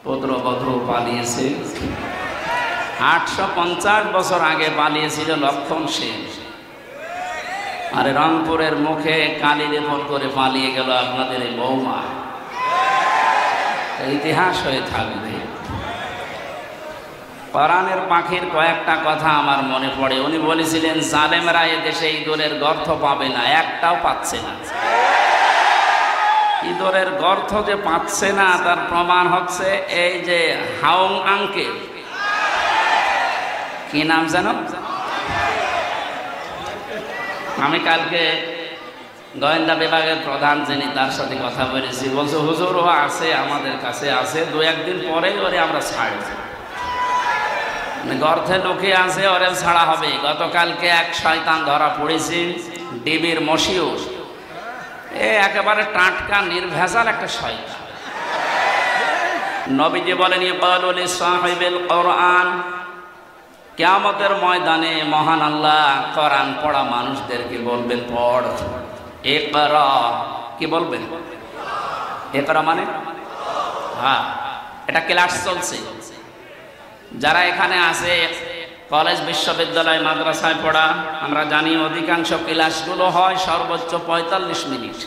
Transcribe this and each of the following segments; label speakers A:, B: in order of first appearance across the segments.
A: পুত্রবধূ পালিয়েছে। 850 বছর আগে পালিয়েছিল লক্ষণ সেন, আর রংপুরের মুখে কালি লেপন করে পালিয়ে গেল আপনাদের এই বৌমা। ইতিহাস হয়ে থাকবে। কোরআনের পাখির কয়েকটা কথা আমার মনে পড়ে। উনি বলেছিলেন, জালেমরা এ দেশে ইঁদুরের গর্ত পাবে না, একটাও পাচ্ছে না। ইঁদুরের গর্ত যে পাচ্ছে না তার প্রমাণ হচ্ছে এই যে হাউং আঙ্কেল, কি নাম জানো? আমি কালকে গোয়েন্দা বিভাগের প্রধান যিনি, তার সাথে কথা বলেছি। বলছে, হুজুর ও আছে, আমাদের কাছে আছে, 2-1 দিন পরেই ওরে আমরা ছাড়ব। গর্তে লুকিয়ে আছে, ওরে ছাড়া হবে। গতকালকে এক শয়তান ধরা পড়েছে, ডিবির মশিউর। একেবারে টাটকা নির্ভেজাল একটা শয়তান। নবীজি বলেন, ইকালু লিসাহিবিল কোরআন, কিয়ামতের ময়দানে মহান আল্লাহ কোরআন পড়া মানুষদেরকে বলবেন, পড়। ইকরা, কি বলবেন? ইকরা মানে হ্যাঁ, এটা ক্লাস চলছে। যারা এখানে আছে, কলেজ বিশ্ববিদ্যালয় মাদ্রাসায় পড়া, আমরা জানি অধিকাংশ ক্লাসগুলো হয় সর্বোচ্চ 45 মিনিট।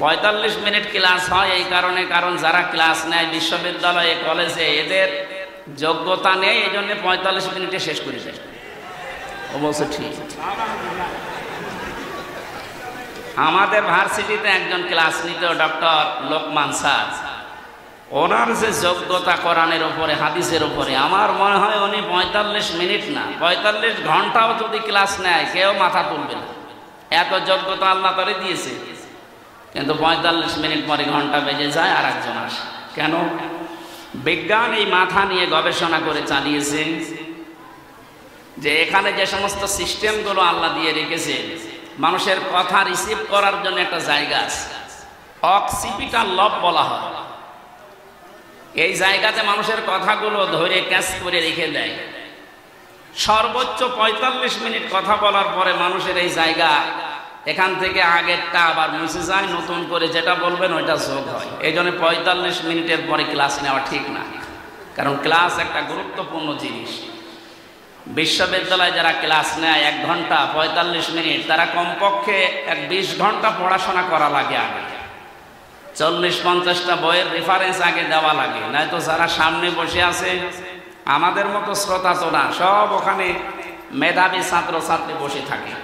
A: 45 মিনিট ক্লাস হয় এই কারণে, কারণ যারা ক্লাস নেয় বিশ্ববিদ্যালয়ে কলেজে এদের যোগ্যতা নেই, এই জন্য 45 মিনিটে শেষ করে দেয়। অবশ্য ঠিক। আমাদের ভার্সিটিতে একজন ক্লাস নিত, ডক্টর লোকমান স্যার। ওনার যে যোগ্যতা কোরআনের উপরে, হাদিসের উপরে, আমার মনে হয় উনি 45 মিনিট না 45 ঘন্টাও যদি ক্লাস নেয় কেউ মাথা তুলবে না, এত যোগ্যতা আল্লাহ তারে দিয়েছে। কিন্তু 45 মিনিট পরে ঘন্টা বেজে যায়, আর একজন আসে। কেন? বিজ্ঞান এই মাথা নিয়ে গবেষণা করে চালিয়েছে যে এখানে যে সমস্ত সিস্টেমগুলো আল্লাহ দিয়ে রেখেছে, মানুষের কথা রিসিভ করার জন্য একটা জায়গা আছে, অক্সিপিটাল লব বলা হয়। এই জায়গাতে মানুষের কথাগুলো ধরে ক্যাচ করে রেখে দেয়। সর্বোচ্চ 45 মিনিট কথা বলার পরে মানুষের এই জায়গা, এখান থেকে আগেরটা আবার মুছে যায়, নতুন করে যেটা বলবেন ওইটা যোগ হয়। এই জন্য 45 মিনিটের পরে ক্লাস নেওয়া ঠিক না, কারণ ক্লাস একটা গুরুত্বপূর্ণ জিনিস। বিশ্ববিদ্যালয়ে যারা ক্লাস নেয় 1 ঘন্টা 45 মিনিট, তারা কমপক্ষে 20 ঘন্টা পড়াশোনা করা লাগে। আগে 40-50টা বইয়ের রেফারেন্স আগে দেওয়া লাগে, নয়তো যারা সামনে বসে আছে আমাদের মতো শ্রোতা তো না, সব ওখানে মেধাবী ছাত্রছাত্রী বসে থাকে।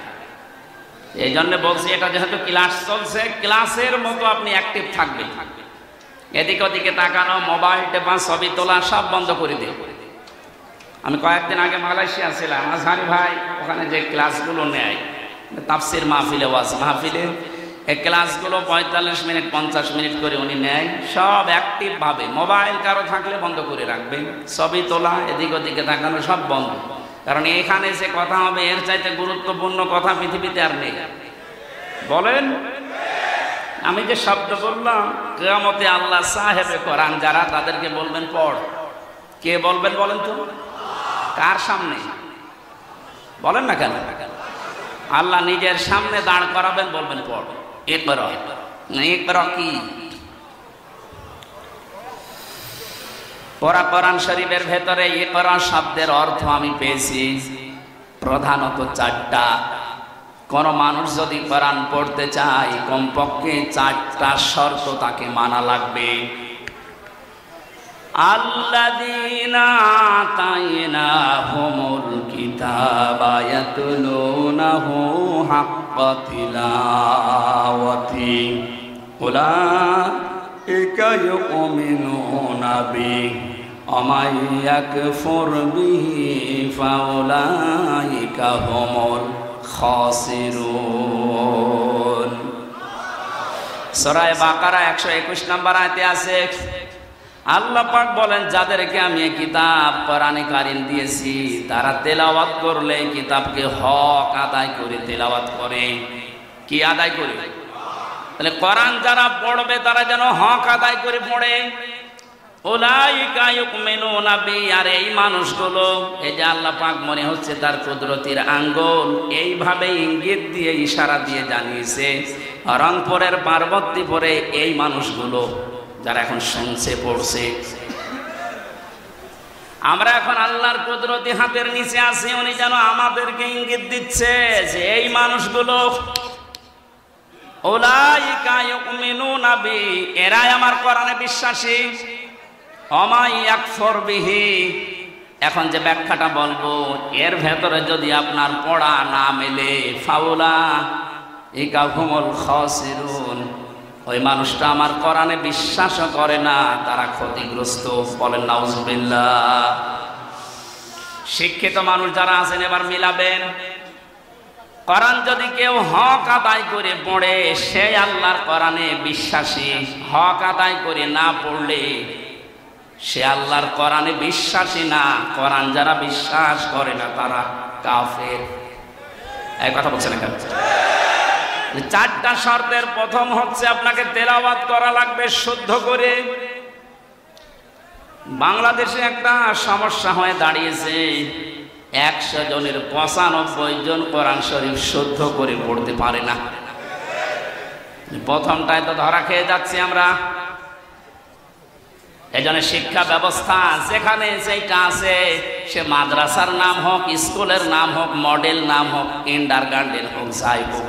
A: এই জন্য বলছি, এটা যেহেতু ক্লাস চলছে, ক্লাসের মতো আপনি অ্যাক্টিভ থাকবেন। এদিক ওদিকে তাকানো, মোবাইল টেপা, ছবি তোলা সব বন্ধ করে দিন। আমি কয়েকদিন আগে মালয়েশিয়া ছিলাম, আজহারি ভাই ওখানে যে ক্লাসগুলো নেয়, তাফসির মাহফিলে, ওয়াজ মাহফিলে, এই ক্লাসগুলো 45 মিনিট 50 মিনিট করে উনি নেয়, সব অ্যাক্টিভ ভাবে। মোবাইল কারো থাকলে বন্ধ করে রাখবেন, ছবি তোলা, এদিক ওদিকে তাকানো সব বন্ধ। কারণ এখানে যে কথা হবে এর চাইতে গুরুত্বপূর্ণ কথা পৃথিবীতে আর নেই। বলেন, আমি যে শব্দ বললাম, কিয়ামতে আল্লাহ সাহেবে কোরআন যারা, তাদেরকে বলবেন পড়। কে বলবেন বলেন তো? কার সামনে বলেন না কেন? আল্লাহ নিজের সামনে দাঁড় করাবেন, বলবেন পড়। ইকরা, ইকরা কি? কোরআন শরীফের ভেতরে ইকরা শব্দের অর্থ আমি পেয়েছি প্রধানত 4টা। কোন মানুষ যদি কোরআন পড়তে চায়, কমপক্ষে 4টা শর্ত তাকে মানা লাগবে। আল্লাযীনা আতাইনাহুমুল কিতাবা ইয়াতলুনাহু হাক্কা তিলাওয়াতি উলাইকা ইউমিনুনা বিহি ওয়া মান ইয়াকফুর বিহি ফাউলাইকা হুমুল খাসিরুন। সূরা বাকারা 121 নম্বর আয়াতে আছে, আল্লাহ পাক বলেন, যাদেরকে আমি এই কিতাব কোরআনে কারীম দিয়েছি, তারা তেলাওয়াত করলে কিতাবকে হক আদায় করে তেলাওয়াত করে। কি আদায় করে? তাহলে কোরআন যারা পড়বে তারা যেন হক আদায় করে পড়ে। উলাইকা ইউমিনুনা বিহি, আর এই মানুষগুলো, এই যে আল্লাহ পাক মনে হচ্ছে তার কুদরতের আঙ্গুল এইভাবে ইঙ্গিত দিয়ে, ইশারা দিয়ে জানিয়েছে, রংপুরের পার্বতীপুরে এই মানুষগুলো যারা এখন শুনছে পড়ছে। আমরা এখন আল্লাহর কুদরতি হাতের নিচে আছি, উনি যেন আমাদেরকে ইঙ্গিত দিচ্ছে যে এই মানুষগুলো উলাইকা ইউমিনুনা বি, এরাই আমার কোরআনে বিশ্বাসী। ওমা ইয়াকফুর বিহি, এখন যে ব্যাখ্যাটা বলবো এর ভেতরে যদি আপনার পড়া না মেলে, ফাউলাইকা হুমুল খাসিরুন, ওই মানুষটা আমার কোরআনে বিশ্বাসও করে না, তারা ক্ষতিগ্রস্ত। বলেন নাউজুবিল্লাহ। শিক্ষিত মানুষ যারা আছেন এবার মিলাবেন, কোরআন যদি কেউ হক আদায় করে পড়ে সে আল্লাহর কোরআনে বিশ্বাসী, হক আদায় করে না পড়লে সে আল্লাহর কোরআনে বিশ্বাসী না। কোরআন যারা বিশ্বাস করে না তারা কাফের। এই কথা বলছেন কেন? চারটা শর্তের প্রথম হচ্ছে আপনাকে তেলাওয়াত করা লাগবে শুদ্ধ করে। বাংলাদেশে একটা সমস্যা হয়ে দাঁড়িয়েছে, 100 জনের 95 জন কোরআন শরীফ শুদ্ধ করে পড়তে পারে না। প্রথমটায় তো ধরা খেয়ে যাচ্ছি আমরা। এজন্য শিক্ষা ব্যবস্থা যেখানে যেটা আছে, সে মাদ্রাসার নাম হোক, স্কুলের নাম হোক, মডেল নাম হোক, কিন্ডারগার্টেন হোক, যাই হোক,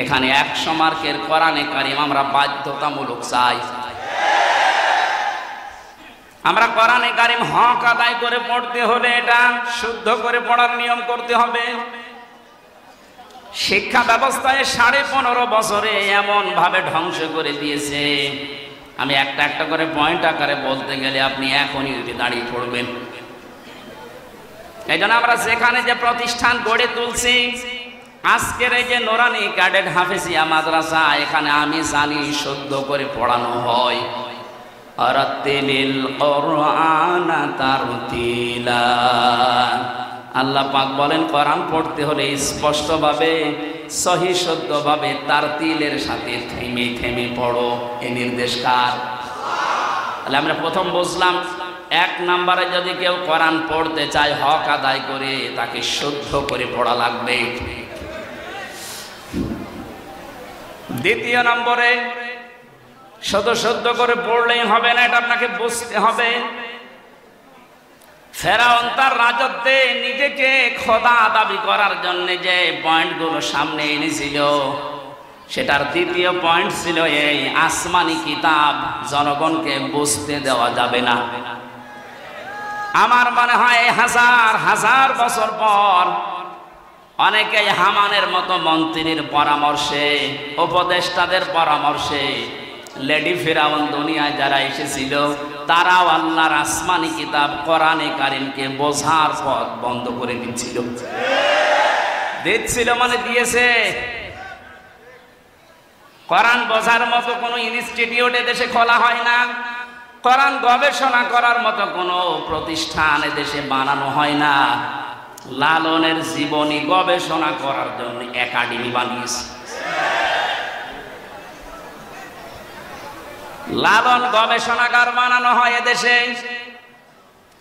A: এখানে 100 মার্কের কোরআনে কারিম আমরা বাধ্যতামূলক চাই। আমরা কোরআনে কারিম হক আদায় করে পড়তে হলে এটা শুদ্ধ করে পড়ার নিয়ম করতে হবে। শিক্ষা ব্যবস্থায় 15.5 বছরে এমন ভাবে ধ্বংস করে দিয়েছে, আমি একটা একটা করে পয়েন্ট আকারে বলতে গেলে আপনি এখনই উঠে দাঁড়িয়ে পড়বেন। এই জন্য আমরা যেখানে যে প্রতিষ্ঠান গড়ে তুলছি, আজকের এই যে নোরানি ক্যাডেট হাফেজিয়া মাদ্রাসা, এখানে আমি জানি শুদ্ধ করে পড়ানো হয়। আরাতিলিল কুরআন তারতিলা, আল্লাহ পাক বলেন কোরআন পড়তে হলে স্পষ্টভাবে, সহি শুদ্ধভাবে, তারতিলের সাথে থেমে থেমে পড়ো। এই নির্দেশ কার? তাহলে আমরা প্রথম বুঝলাম, 1 নম্বরে যদি কেউ কোরআন পড়তে চায় হক আদায় করে, তাকে শুদ্ধ করে পড়া লাগবে। দ্বিতীয় নম্বরে শুধু শুদ্ধ করে পড়লেই হবে না, এটা আপনাকে বুঝতে হবে। ফেরাউন তার রাজত্বে নিজেকে খোদা দাবি করার জন্য যে পয়েন্টগুলো সামনে এনেছিল, সেটার দ্বিতীয় পয়েন্ট ছিল এই আসমানি কিতাব জনগণকে বুঝতে দেওয়া যাবে না। আমার মনে হয় 1000 বছর পর অনেকে হামানের মতো মন্ত্রীর পরামর্শে, উপদেষ্টাদের পরামর্শে, লেডি ফিরাউন দুনিয়ায় যারা এসেছিল, তারাও আল্লাহর আসমানি কিতাব কোরআনে কারিমকে বোঝার পথ বন্ধ করে দিচ্ছিল। মানে দিয়েছে। কোরআন বোঝার মতো কোনো ইনস্টিটিউট দেশে খোলা হয় না, কোরআন গবেষণা করার মতো কোনো প্রতিষ্ঠান দেশে বানানো হয় না। লালনের জীবনী গবেষণা করার জন্য একাডেমি বানিয়েছে। লালন গবেষণাগার বানানো হয় এদেশে,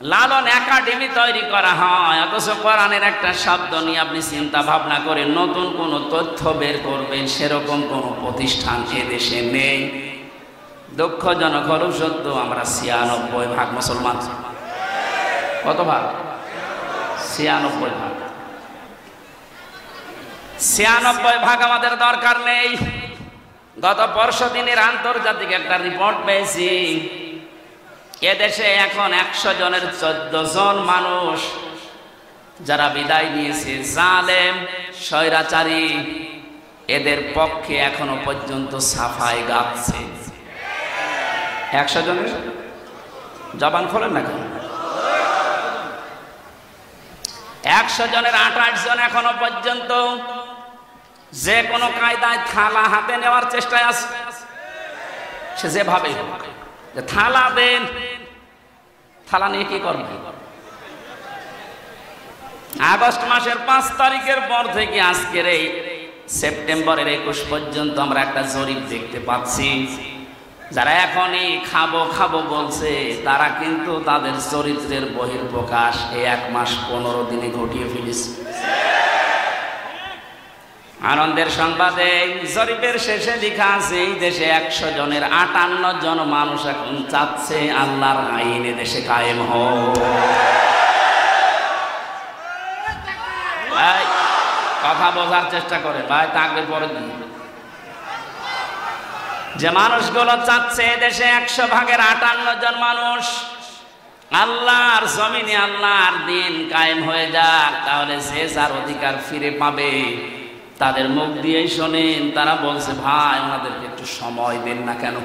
A: লালন একাডেমি তৈরি করা হয়, অথচ কোরআনের একটা শব্দ নিয়ে আপনি চিন্তা ভাবনা করে নতুন কোন তথ্য বের করবেন সেরকম কোন প্রতিষ্ঠান এদেশে নেই। দুঃখজনক হলেও সত্য, আমরা 96% মুসলমান। কত ভাগ? 96%। 96% আমাদের দরকার নেই। গত পরশু দিনের আন্তর্জাতিক একটা রিপোর্ট পেয়েছি, এদেশে এখন 100 জনের 14 জন মানুষ যারা বিদায় নিয়েছে, জালেম স্বৈরাচারী, এদের পক্ষে এখনো পর্যন্ত সাফাই গাচ্ছে। 100 জনের জবান খোলেন না কেন? 100 জনের 28 জন এখনো পর্যন্ত যে কোনো কায়দায় থালা হাতে নেওয়ার চেষ্টায় আছে। সে যেভাবে থালা দেন, থালা নিয়ে কি করবে? আগস্ট মাসের 5 তারিখের পর থেকে আজকের এই সেপ্টেম্বরের 21 পর্যন্ত আমরা একটা জরিপ দেখতে পাচ্ছি, যারা এখনই খাবো খাবো বলছে তারা কিন্তু তাদের চরিত্রের বহিঃপ্রকাশ এই 1 মাস 15 দিনে ঘটিয়ে ফেলেছে। আনন্দের সংবাদে জরিপের শেষে লেখা আছে এই দেশে 100 জনের 58 জন মানুষ এখন চাচ্ছে আল্লাহর আইন এ দেশে কায়েম হোক। ভাই কথা বোঝার চেষ্টা করে ভাই, তাকবীর পরে দিন। যে মানুষগুলো চাচ্ছে দেশে 100 ভাগের 58 জন মানুষ আল্লাহর জমিনে আল্লাহর দিন কায়েম হয়ে যাক, তাহলে যে যার অধিকার ফিরে পাবে। তাদের মুখ দিয়েই শোনেন, তারা বলছে ভাই আমাদেরকে একটু সময় দেন না কেন।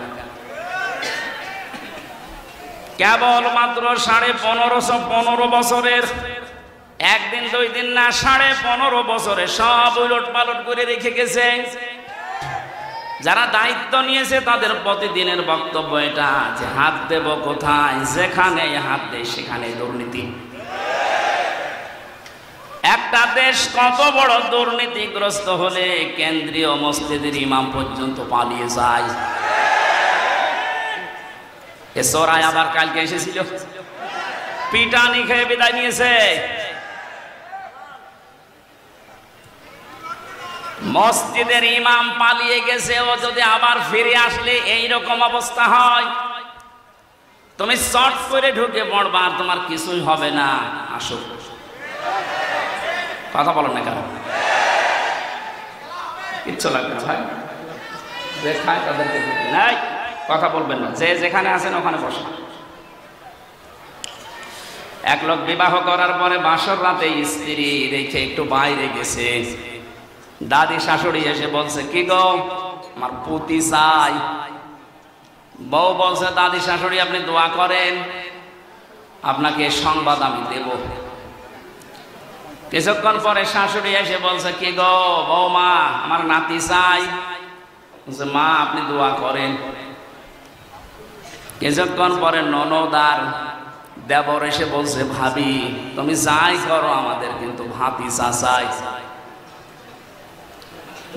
A: কেবল মাত্র 15 বছরের, একদিন 2 দিন না, 15.5 বছরে সব উলট পালট করে রেখে গেছে। যারা দায়িত্ব নিয়েছে তাদের প্রতিদিনের বক্তব্য এটা যে হাত দেব কোথায়, যেখানে হাত দেয় সেখানে দুর্নীতি। একটা দেশ কত বড় দুর্নীতিগ্রস্ত হলে কেন্দ্রীয় মসজিদের ইমাম পর্যন্ত পালিয়ে যায়। এ চোরাই আবার কালকে এসেছিল, পিটানি খেয়ে বিদায় নিয়েছে। মসজিদের ইমাম পালিয়ে গেছে, ও যদি আবার ফিরে আসলে এইরকম অবস্থা হয়, তুমি শর্ট করে ঢুকে পড়বা, আর তোমার কিছুই হবে না। আসো, কথা বলো না কেন? কিচ্ছু লাগবে না ভাই, যে খায় তাদেরকে নাই, কথা বলবেন না। যে যেখানে আছেন ওখানে বসেন। এক লোক বিবাহ করার পরে বাসর রাতে স্ত্রী রেখে একটু বাইরে গেছে। দাদি শাশুড়ি এসে বলছে কি গো, আমার পুতি চাই। বউ বলছে দাদি শাশুড়ি আপনি দোয়া করেন, আপনাকে সংবাদ আমি দেব। কিছুক্ষণ পরে শাশুড়ি এসে বলছে কি গো বৌমা, আমার নাতি চাই। বলছে মা আপনি দোয়া করেন। কিছুক্ষণ পরে ননদ আর দেবর এসে বলছে ভাবি তুমি যাই করো আমাদের কিন্তু ভাতিজা চাই।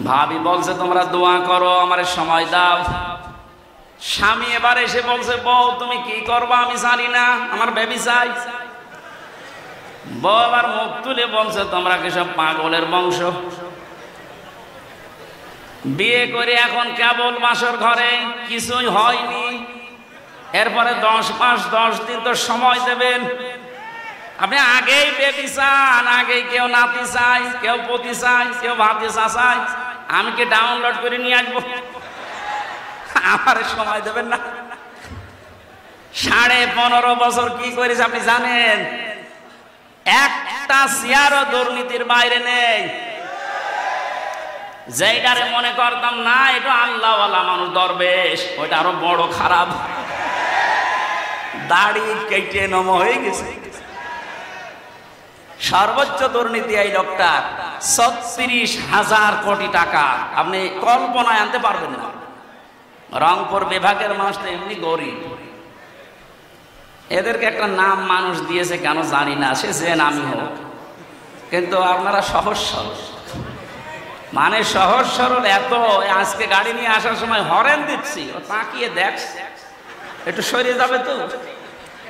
A: ভাবি বলছে তোমরা দোয়া করো, আমার সময় দাও। স্বামী এবার এসে বলছে বউ তুমি কি করবা আমি জানি না, আমার বেবি চাই। বউ আবার মুখ তুলে বলছে তোমরা কি সব পাগলের বংশ, বিয়ে করে এখন কেবল বাসর ঘরে, কিছুই হয়নি। এরপরে 10 মাস 10 দিন তো সময় দেবেন। আপনি আগেই বেবি চান, আগেই কেউ নাতি চাই, কেউ পতি চাই, কেউ ভাতিজা চাই। আমি কি ডাউনলোড করে নিয়ে আসবো? আমার সময় দেবেন না। 15.5 বছর কি করেছে আপনি জানেন? একটা চেয়ারও দুর্নীতির বাইরে নেই। যেটারে মনে করতাম না এটা আল্লাহওয়ালা মানুষ দরবেশ, ওইটা আরো বড় খারাপ। দাড়ি কেটে নম হয়ে গেছে। সর্বোচ্চ দুর্নীতি এই লোকটার 36,000 কোটি টাকা, আপনি কল্পনায় আনতে পারবেন না। রংপুর বিভাগের মানুষ তো এমনি গরিব, এদেরকে একটা নাম মানুষ দিয়েছে কেন জানি না, সে যে নামই হোক, কিন্তু আপনারা সহজ সরল, মানে সহজ সরল এত। আজকে গাড়ি নিয়ে আসার সময় হরেন দিচ্ছি, ও তাকিয়ে দেখ একটু সরিয়ে যাবে তো,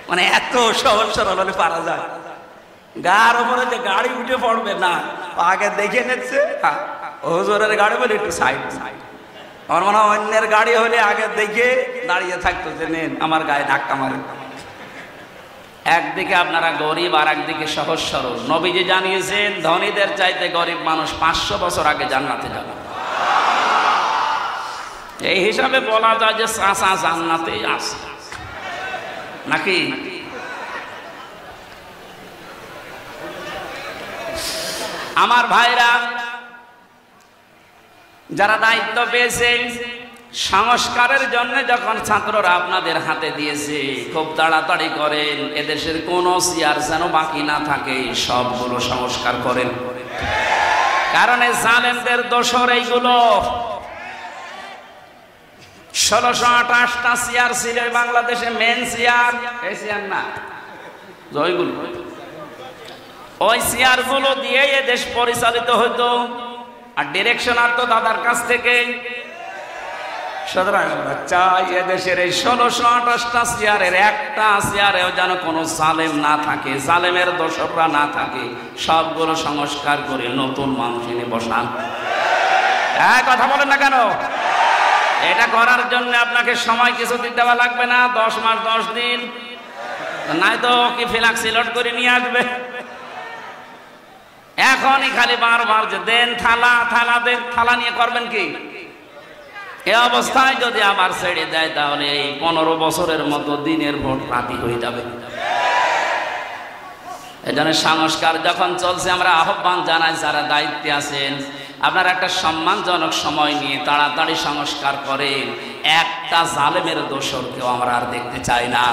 A: মানে এত সহজ সরল হলে পারা যায়। গার উপরে যে গাড়ি উঠে পড়বে না, আগে দেখে নিচ্ছে হুজুরের গাড়ি বলে একটু সাইড সাইড। আমার মনে হয় অন্যের গাড়ি হলে আগে দেখে দাঁড়িয়ে থাকতো যে নেন আমার গায়ে ধাক্কা মারে। একদিকে আপনারা গরিব আর একদিকে সহজ সরল। নবীজি জানিয়েছেন ধনীদের চাইতে গরিব মানুষ 500 বছর আগে জান্নাতে যাবে। এই হিসাবে বলা যায় যে চাচা জান্নাতে আছে নাকি? আমার ভাইরা যারা দায়িত্ব পেয়েছে সংস্কারের জন্য, যখন ছাত্ররা আপনাদের হাতে দিয়েছে খুব তাড়াতাড়ি করেন, এদেশের কোন চেয়ার যেন বাকি না থাকে, সবগুলো সংস্কার করেন। কারণ এই জালেমদের দোসর এইগুলো। 1628টা চেয়ার ছিল বাংলাদেশে, মেন চেয়ার, এই চেয়ার না জয়গুলো, ওই চেয়ার গুলো দিয়ে এদেশ পরিচালিত হতো, আর ডিরেকশন আসতো দাদার কাছ থেকে। সুতরাং আমরা চাই এদেশের এই 1628টা চেয়ারের একটা চেয়ারেও যেন কোনো জালেম না থাকে, জালেমের দোসররা না থাকে, সবগুলো সংস্কার করে নতুন মানুষ এনে বসান। কথা বলেন না কেন? এটা করার জন্য আপনাকে সময় কিছুদিন দেওয়া লাগবে না, 10 মাস 10 দিন, নাই তো কি ফ্লাক্সিলোড করে নিয়ে আসবে। এখনই খালি বারবার যে দেন থালা, থালা দেন, থালা নিয়ে করবেন কি? এই অবস্থায় যদি আবার ছেড়ে দেয় তাহলে এই 15 বছরের মতো দিনের ভোট রাতি হয়ে যাবে। এজন্য সংস্কার যখন চলছে আমরা আহ্বান জানাই যারা দায়িত্বে আছেন, আপনারা একটা সম্মানজনক সময় নিয়ে তাড়াতাড়ি সংস্কার করেন। একটা জালেমের দোসরকেও আমরা আর দেখতে চাই না।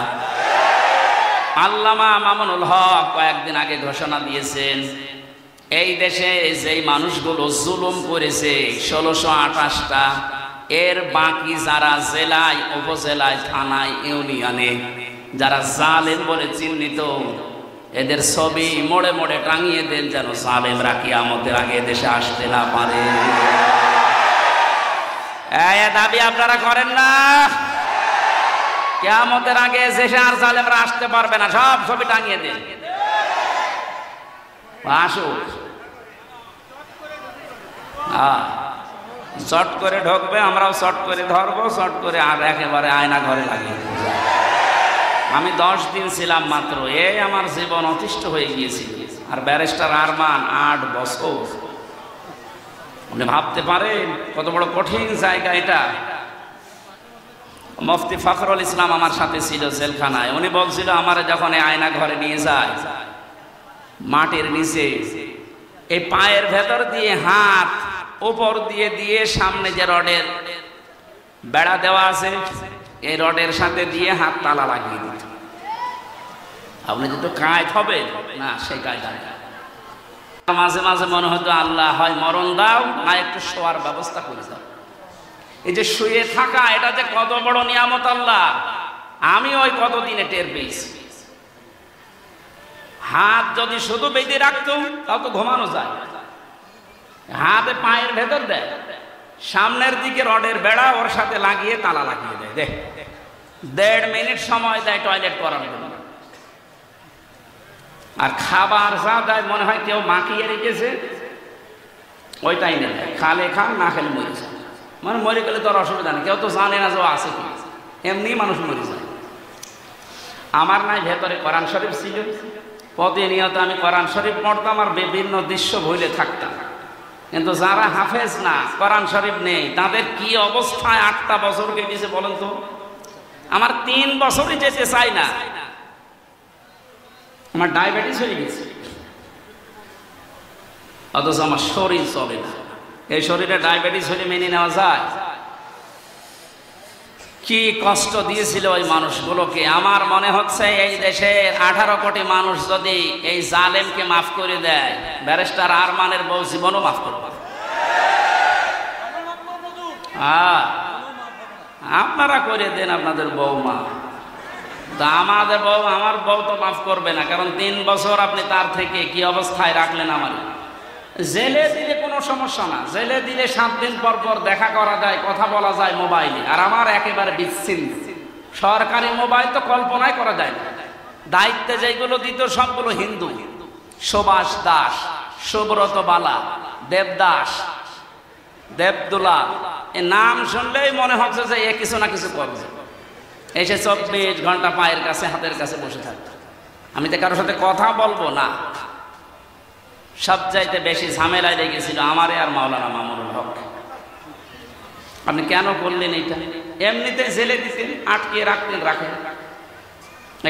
A: আল্লামা মামুনুল হক কয়েকদিন আগে ঘোষণা দিয়েছেন, এই দেশে যেই মানুষগুলো জুলুম করেছে 1628টা, এর বাকি যারা জেলায়, উপজেলায়, থানায়, ইউনিয়নে যারা জালেম বলে চিহ্নিত, এদের ছবি মোড়ে মোড়ে টাঙিয়ে দেন, যেন জালেমরা কিয়ামতের আগে দেশে আসতে না পারে। এই দাবি আপনারা করেন না? কিয়ামতের আগে দেশে আর জালেমরা আসতে পারবে না, সব ছবি টাঙিয়ে দেন। আসুক, শর্ট করে ঢুকবে, আমরাও শর্ট করে ধরবো, শর্ট করে আর একেবারে আয়না ঘরে লাগিয়ে দেবো। আমি 10 দিন ছিলাম মাত্র, এই আমার জীবন অতিষ্ঠ হয়ে গিয়েছিল। আর ব্যারিস্টার আরমান 8 বছর। উনি ভাবতে পারেন কত বড় কঠিন জায়গা এটা। মুফতি ফখরুল ইসলাম আমার সাথে ছিল জেলখানায়। উনি বলছিল আমার যখন এই আয়না ঘরে নিয়ে যায়, মাটির নিচে এই পায়ের ভেতর দিয়ে হাত উপর দিয়ে দিয়ে সামনে যে রডের বেড়া দেওয়া আছে, এই রডের সাথে দিয়ে হাত তালা লাগিয়ে দিত। আপনি যদি কায়দ হবে না, সেই কায়দা মাঝে মাঝে মনে হতো আল্লাহ হয় মরণ দাও, না একটু শোয়ার ব্যবস্থা করে দাও। এই যে শুয়ে থাকা, এটা যে কত বড় নিয়ামত আল্লাহ, আমি ওই কতদিনে টের পেয়েছি। হাত যদি শুধু বেঁধে রাখতো তাও তো ঘুমানো যায়। হাতে পায়ের ভেতর দেয়, সামনের দিকে রডের বেড়া ওর সাথে লাগিয়ে তালা লাগিয়ে দেয়। দেখ 1.5 মিনিট সময় দেয় টয়লেট করার জন্য। আর খাবার যা দেয় মনে হয় কেউ মাখিয়ে রেখেছে, ওইটাই নেই, খালে খান, না খেলে মরে যায়। মানে মরে গেলে তো আর অসুবিধা নেই, কেউ তো জানে না যে আছে কি, এমনি মানুষ মরে যায়। আমার নাই ভেতরে কোরআন শরীফ ছিল, প্রতিনিয়ত আমি কোরআন শরীফ পড়তাম আর বিভিন্ন দৃশ্য ভুলে থাকতাম। কিন্তু যারা হাফেজ না, কোরআন শরীফ নেই, তাদের কি অবস্থায় 8টা বছর কেটেছে বলেন তো? আমার 3 বছরই যেতে চাই না, আমার ডায়াবেটিস হয়ে গেছে, অথচ আমার শরীর চলে না। এই শরীরে ডায়াবেটিস হলে মেনে নেওয়া যায়? কি কষ্ট দিয়েছিল ওই মানুষগুলোকে। আমার মনে হচ্ছে এই দেশের 18 কোটি মানুষ যদি এই জালেমকে মাফ করে দেয়, ব্যারিস্টার আরমানের বউ জীবনও মাফ করবে। আপনারা করে দেন আপনাদের বউমা, তা আমাদের বউ, আমার বউ তো মাফ করবে না, কারণ 3 বছর আপনি তার থেকে কি অবস্থায় রাখলেন। আমার জেলে দিলে কোনো সমস্যা না, জেলে দিলে 7 দিন পর পর দেখা করা যায়, কথা বলা যায় মোবাইলে। আর আমার একেবারে বিচ্ছিন্ন, সরকারি মোবাইল তো কল্পনাই করা যায় না। দায়িত্বে যেগুলো দিত সবগুলো হিন্দু, সুভাষ দাস, সুব্রত বালা, দেবদাস, দেবদুলা, এই নাম শুনলেই মনে হচ্ছে যে এ কিছু না কিছু করবে। এসে 24 ঘন্টা পায়ের কাছে, হাতের কাছে বসে থাকত। আমি তো কারোর সাথে কথা বলবো না। সবচাইতে বেশি ঝামেলায় লেগেছিল আমারে আর মাওলানা মামুনুল হক। আপনি কেন করলেন এইটা? এমনিতে জেলে দিতেন, আটকিয়ে রাখতেন, রাখেন।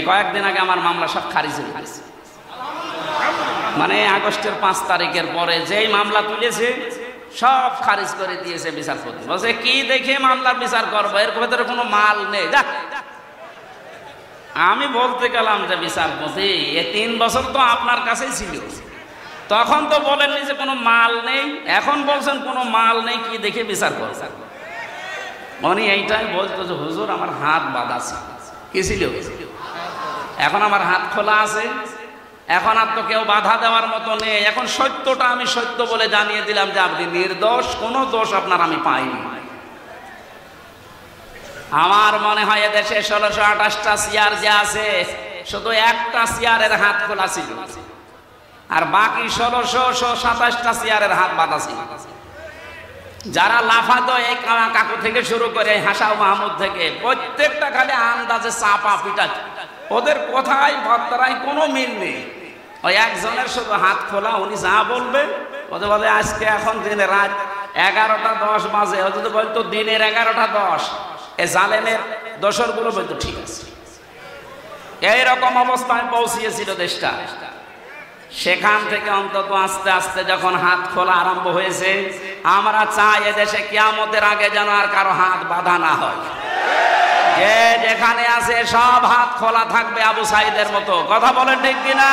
A: কয়েকদিন আগে আমার মামলা সব খারিজ হয়ে গেছে। মানে আগস্টের 5 তারিখের পরে যেই মামলা তুলেছে সব খারিজ করে দিয়েছে বিচারপতি। বলছে কি দেখে মামলার বিচার করবো, এর ভেতরে কোনো মাল নেই। আমি বলতে গেলাম যে বিচারপতি, এ 3 বছর তো আপনার কাছেই ছিল, তখন তো বলেননি যে কোনো মাল নেই, এখন বলছেন কোনো মাল নেই, কি দেখে বিচার করছেন? উনি এইটাই বলতো যে হুজুর আমার হাত বাঁধা ছিল। কি ছিল? এখন আমার হাত খোলা আছে, এখন আর তো কেউ বাধা দেওয়ার মতো নেই। এখন সত্যটা আমি সত্য বলে জানিয়ে দিলাম যে আপনি নির্দোষ, কোনো দোষ আপনার আমি পাইনি। আমার মনে হয় এদেশে 1628টা চেয়ার যে আছে, শুধু একটা চেয়ারের হাত খোলা ছিল, আর বাকি 1627টা চেয়ারের হাত বাঁধা ছিল। যারা লাফাতো এই কাকু থেকে শুরু করে হাসাও মাহমুদ থেকে প্রত্যেকটা খালি আন্দাজে চাপা পিটা, ওদের কথায় বার্তারায় কোনো মিল নেই। ওই একজনের শুধু হাত খোলা, উনি যা বলবেন ওদের বলে আজকে এখন দিনে রাত 11:10 বাজে, ও যদি বলতো দিনের 11:10, এ জালেমের দোসরগুলো বলতো ঠিক আছে। এইরকম অবস্থায় পৌঁছিয়েছিল দেশটা। সেখান থেকে অন্তত আস্তে আস্তে যখন হাত খোলা আরম্ভ হয়েছে, আমরা চাই এদেশে কিয়ামতের আগে যেন আর কারো হাত বাঁধা না হয়। যে যেখানে আছে সব হাত খোলা থাকবে আবু সাইদের মতো। কথা বলেন ঠিক কিনা?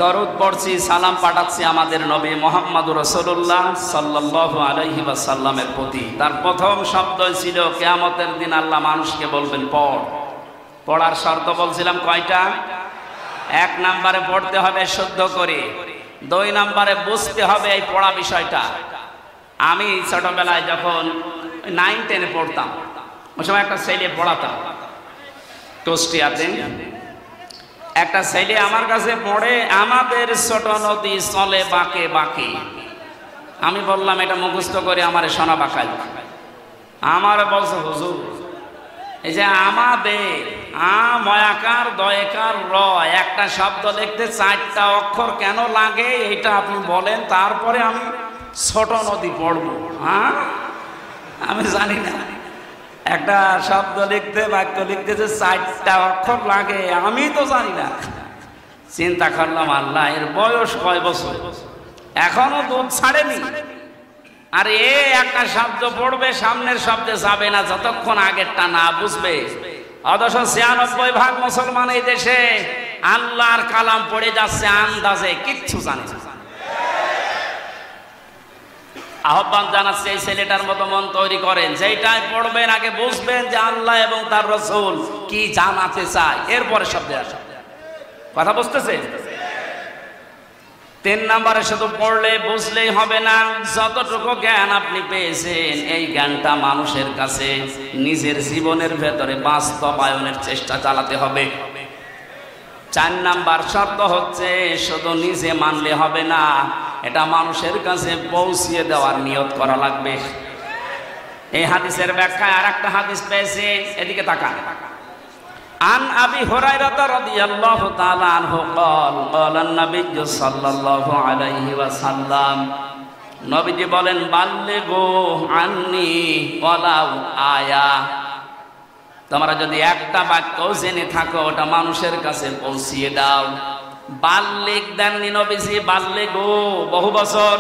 A: দরুদ পড়ছি, সালাম পাঠাচ্ছি আমাদের নবী মুহাম্মদুর রাসূলুল্লাহ সাল্লাল্লাহু আলাইহি ওয়াসাল্লামের প্রতি। তার প্রথম শব্দ ছিল কিয়ামতের দিন আল্লাহ মানুষকে বলবেন পড়। পড়ার শর্ত বলছিলাম কয়টা? 1 নম্বরে পড়তে হবে শুদ্ধ করে, 2 নম্বরে বুঝতে হবে এই পড়া বিষয়টা। আমি ছোটবেলায় যখন 9-10 পড়তাম, ওই সময় একটা ছেলে পড়াতাম কুষ্টিয়াতে। একটা ছেলে আমার কাছে পড়ে, আমাদের ছোট নদী চলে বাঁকে বাঁকে। আমি বললাম এটা মুখস্থ করে আমার সোনা বাঁকাই। আমার বলছে হুজুর এই যে আমাদের ময়াকার দয়কার র একটা শব্দ লিখতে 4টা অক্ষর কেন লাগে এটা আপনি বলেন, তারপরে আমি ছোট নদী পড়বো। হ্যাঁ, আমি জানি না একটা শব্দ লিখতে, বাক্য লিখতে যে 4টা অক্ষর লাগে আমি তো জানি না। চিন্তা করলাম আল্লাহ এর বয়স কয় বছর, এখনো দুধ ছাড়েনি, আর এ একটা শব্দ পড়বে সামনের শব্দে যাবে না যতক্ষণ আগেরটা না বুঝবে। অথচ 96% মুসলমান এই দেশে আল্লাহর কালাম পড়ে যাচ্ছে আন্দাজে, কিচ্ছু জানে না। আহ্বান জানাচ্ছে এই ছেলেটার মতো মন তৈরি করেন, যেটাই পড়বেন আগে বুঝবেন যে আল্লাহ এবং তার রাসূল কি জানাতে চায়, এরপরে শব্দে আসে। কথা বুঝতেছে? 3 নম্বরে শুধু পড়লে বুঝলেই হবে না, যতটুকু জ্ঞান আপনি পেয়েছেন এই জ্ঞানটা মানুষের কাছে নিজের জীবনের ভেতরে বাস্তবায়নের চেষ্টা চালাতে হবে। 4 নাম্বার শর্ত হচ্ছে শুধু নিজে মানলে হবে না, এটা মানুষের কাছে পৌঁছিয়ে দেওয়ার নিয়ত করা লাগবে। এই হাদিসের ব্যাখ্যায় আরেকটা হাদিস পেয়েছি, এদিকে তাকান। আন আবি হুরায়রা রাদিয়াল্লাহু তাআলা আনহু قال قال النبي সাল্লাল্লাহু আলাইহি ওয়াসাল্লাম, নবীজি বলেন বাল্লিগু আন্নি ওয়ালাউ আয়া, তোমরা যদি একটা বাক্য জেনে থাকো ওটা মানুষের কাছে পৌঁছিয়ে দাও। বাল্লিগ দেননি নবীজি, বাল্লিগু বহু বছর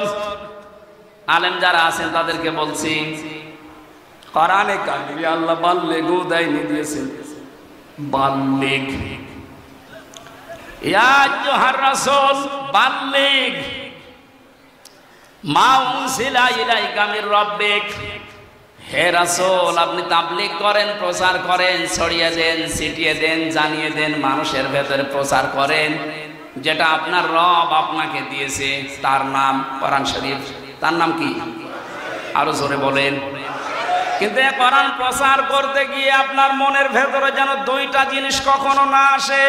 A: আলেম যারা আছেন তাদেরকে বলছি, কোরআনে কারিমে আল্লাহ বাল্লিগু দেয়নি, দিয়েছেন বাল্লিগ। ইয়া আইয়ুহার রাসূল বাল্লিগ মা উনজিলা ইলাইকা মির রাব্বিক, হে রাসূল আপনি তাবলীগ করেন, প্রচার করেন, ছড়িয়ে দেন, ছিটিয়ে দেন, জানিয়ে দেন, মানুষের ভেতরে প্রচার করেন যেটা আপনার রব আপনাকে দিয়েছে, তার নাম কোরআন শরীফ। তার নাম কি? আরো জোরে বলেন। কিন্তু এই কোরআন প্রচার করতে গিয়ে আপনার মনের ভেতরে যেন 2টা জিনিস কখনো না আসে।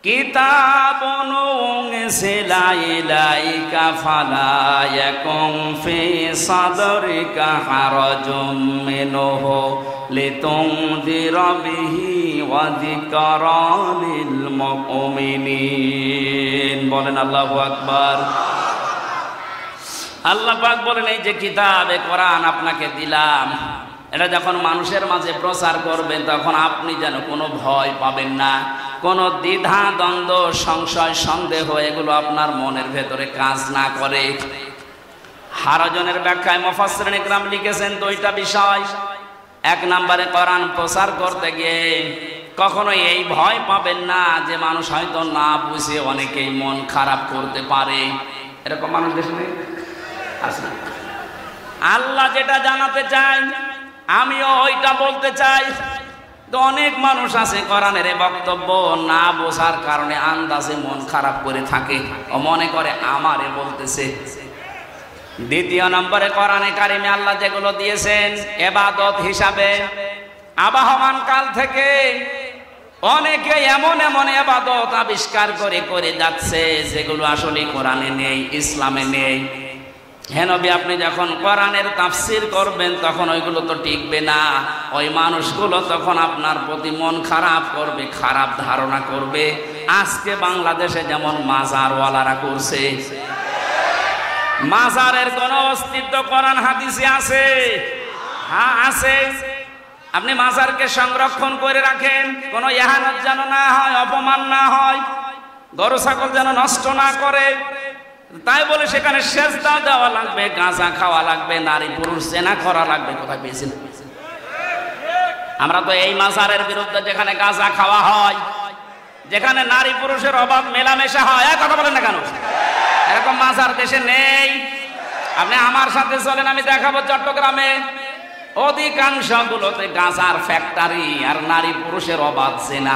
A: কিতাবুন উনজিলা ইলাইকা ফালা ইয়াকুম ফি সাদরিকা হারাজুম মিনহু লিতুনদিরা বিহি ওয়া যিকরা লিল মুমিনিন। বলেন আল্লাহু আকবার। আল্লাহ পাক বলেন এই যে কিতাবে কোরআন আপনাকে দিলাম, এটা যখন মানুষের মাঝে প্রচার করবেন তখন আপনি যেন কোনো ভয় পাবেন না, কোনো দ্বিধা দ্বন্দ্ব সংশয় সন্দেহ এগুলো আপনার মনের ভেতরে কাজ না করে। হারাজনের ব্যাখ্যায় মুফাসসিরিন ইকরাম লিখেছেন 2টা বিষয়। 1 নম্বরে কোরআন প্রচার করতে গিয়ে কখনো এই ভয় পাবেন না যে মানুষ হয়তো না বুঝে অনেকেই মন খারাপ করতে পারে। এরকম মানুষ দেশে আছে না? আল্লাহ যেটা জানাতে চাই আমিও ওইটা বলতে চাই। তো অনেক মানুষ আছে কোরআনের বক্তব্য না বোঝার কারণে আন্দাজে মন খারাপ করে থাকে, ও মনে করে আমারে বলতেছে। দ্বিতীয় নম্বরে কোরআনে কারিমে আল্লাহ যেগুলো দিয়েছেন ইবাদত হিসাবে, আবাহমান কাল থেকে অনেকে এমন এমন ইবাদত আবিষ্কার করে করে যাচ্ছে যেগুলো আসলে কোরআনে নেই, ইসলামে নেই। হে নবী, আপনি যখন কোরআনের তাফসীর করবেন তখন ওইগুলো তো টিকবে না। ওই মানুষগুলো তখন আপনার প্রতি মন খারাপ করবে, খারাপ ধারণা করবে। আজকে বাংলাদেশে যেমন মাজারওয়ালারা করছে, মাজারের কোন অস্তিত্ব কোরআন হাদিসে আছে? হ্যাঁ আছে। আপনি মাজারকে সংরক্ষণ করে রাখেন, কোনো ইহানত যেন না হয়, অপমান না হয়, গরু ছাগল যেন নষ্ট না করে। তাই বলে সেখানে সেজদা দেওয়া লাগবে, গাঁজা খাওয়া লাগবে, নারী পুরুষ জেনা করা লাগবে? কোথায় পেয়েছেন? আমরা তো এই মাজারের বিরুদ্ধে, যেখানে গাঁজা খাওয়া হয়, যেখানে নারী পুরুষের অভাব মেলামেশা হয়। কথা বলেন না কেন? এরকম মাজার দেশে নেই। আপনি আমার সাথে চলেন, আমি দেখাবো চট্টগ্রামে অধিকাংশ গুলোতে গাঁজার ফ্যাক্টরি আর নারী পুরুষের অবাধ জেনা।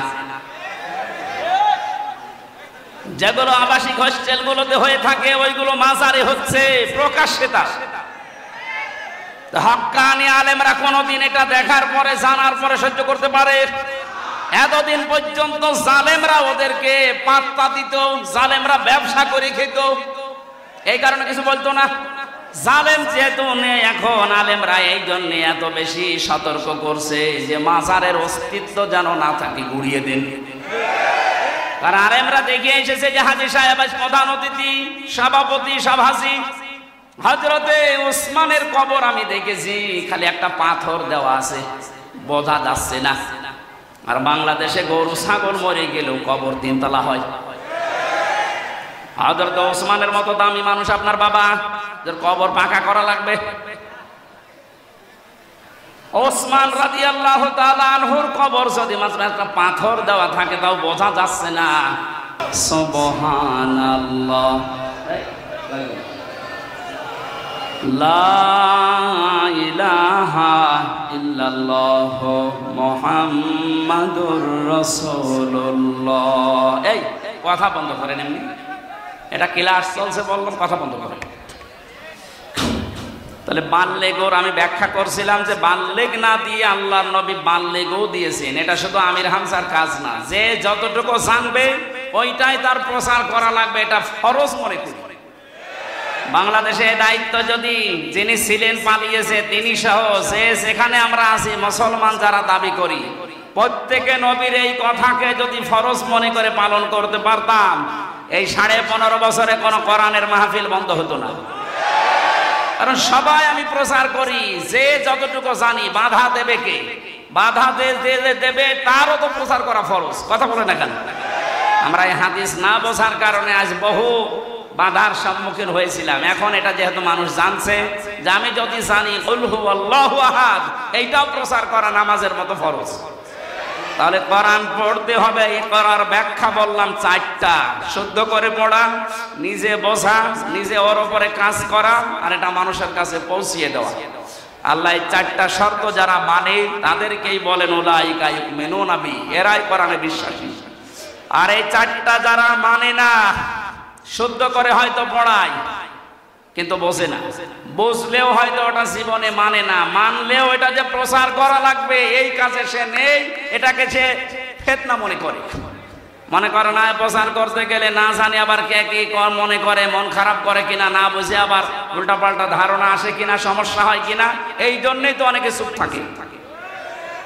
A: যেগুলো আবাসিক হোস্টেল গুলোতে হয়ে থাকে ওইগুলো মাজারে হচ্ছে প্রকাশ্যে। হক্কানি আলেমরা কোনদিন এটা দেখার পরে, জানার পরে সহ্য করতে পারে? এতদিন পর্যন্ত জালেমরা ওদেরকে পাত্তা দিত, জালেমরা ব্যবসা করে খেত, এই কারণে কিছু বলতো না। জালেম যেহেতু নেই এখন, আলেমরা এই জন্য এত বেশি সতর্ক করছে যে মাজারের অস্তিত্ব যেন না থাকে, গুড়িয়ে দেন। কারণ আলেমরা দেখে এসেছে যে হাজী সাহেব প্রধান অতিথি, সভাপতি, সভাসী হযরতে ওসমানের কবর আমি দেখেছি, খালি একটা পাথর দেওয়া আছে, বোঝা যাচ্ছে না। আর বাংলাদেশে গরু ছাগল মরে গেলেও কবর 3 তলা হয়। হযরত ওসমানের মতো দামি মানুষ আপনার বাবা, যার কবর পাকা করা লাগবে। ওসমান রাদিয়াল্লাহু তাআলা আনহুর কবর যদি মাত্র একটা পাথর দেওয়া থাকে তাও বোঝা যাচ্ছে না। সুবহানাল্লাহ, লা ইলাহা ইল্লাল্লাহ মুহাম্মাদুর রাসূলুল্লাহ। এই কথা বন্ধ করেন, এমনি এটা ক্লাস চলছে বললাম, কথা বন্ধ করেন। তাহলে বাল্যেগোর আমি ব্যাখ্যা করছিলাম যে বাল্যেগ না দিয়ে আল্লাহর নবী বাল্যেগও দিয়েছেন। এটা শুধু আমির হামজার কাজ না, যে যতটুকু জানবে ওইটাই তার প্রচার করা লাগবে, এটা ফরজ মনে করি। বাংলাদেশে দায়িত্ব যদি যিনি ছিলেন পালিয়েছে তিনি সহ যে সেখানে আমরা আছি মুসলমান যারা দাবি করি, প্রত্যেকে নবীর এই কথাকে যদি ফরজ মনে করে পালন করতে পারতাম, এই 15.5 বছরে কোনো কোরআনের মাহফিল বন্ধ হতো না। কারণ সবাই আমি প্রচার করি, যে যতটুকু জানি বাধা দেবে কে? বাধা দেবে তারও তো প্রচার করা ফরজ। কথা বলে না কেন? আমরা এই হাদিস না বোঝার কারণে আজ বহু বাধার সম্মুখীন হয়েছিলাম। এখন এটা যেহেতু মানুষ জানছে যে আমি যদি জানি কুল হুয়াল্লাহু আহাদ, এইটাও প্রচার করা নামাজের মতো ফরজ। তাহলে কোরআন পড়তে হবে। এই করার ব্যাখ্যা বললাম 4টা: শুদ্ধ করে পড়া, নিজে বোঝা, নিজে ওর উপরে কাজ করা, আর এটা মানুষের কাছে পৌঁছিয়ে দেওয়া। আল্লাহ এই 4টা শর্ত যারা মানে তাদেরকেই বলেন উলাইকা ইউমিনুনা বি, এরাই কোরআনে বিশ্বাসী। আর এই 4টা যারা মানে না, শুদ্ধ করে হয়তো পড়ায় কিন্তু বোঝে না, বুঝলেও হয়তো ওটা জীবনে মানে না, মানলেও এটা যে প্রচার করা লাগবে এই কাজে সে নেই, এটাকে সে ফিতনা মনে করে। মনে করে না প্রচার করতে গেলে না জানি আবার কে কি মনে করে, মন খারাপ করে কিনা, না বুঝে আবার উল্টাপাল্টা ধারণা আসে কিনা, সমস্যা হয় কিনা, এই জন্যই তো অনেকে চুপ থাকে।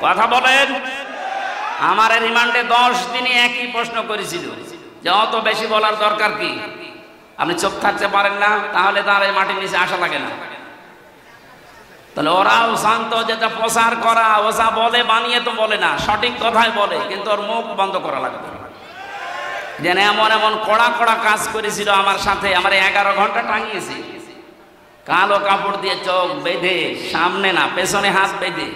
A: কথা বলেন। আমার রিমান্ডে 10 দিনই একই প্রশ্ন করেছিল যে অত বেশি বলার দরকার কি? আপনি চুপ থাকতে পারেন না, তাহলে তার এই মাটির নিচে আসা লাগে না। তাহলে ওরাও শান্ত, যেটা প্রচার করা, ও যা বলে বানিয়ে তো বলে না, সঠিক কথাই বলে, কিন্তু ওর মুখ বন্ধ করা লাগবে। যেন এমন এমন কড়া কড়া কাজ করেছিল আমার সাথে, আমার 11 ঘন্টা টাঙিয়েছি, কালো কাপড় দিয়ে চোখ বেঁধে, সামনে না পেছনে হাত বেঁধে,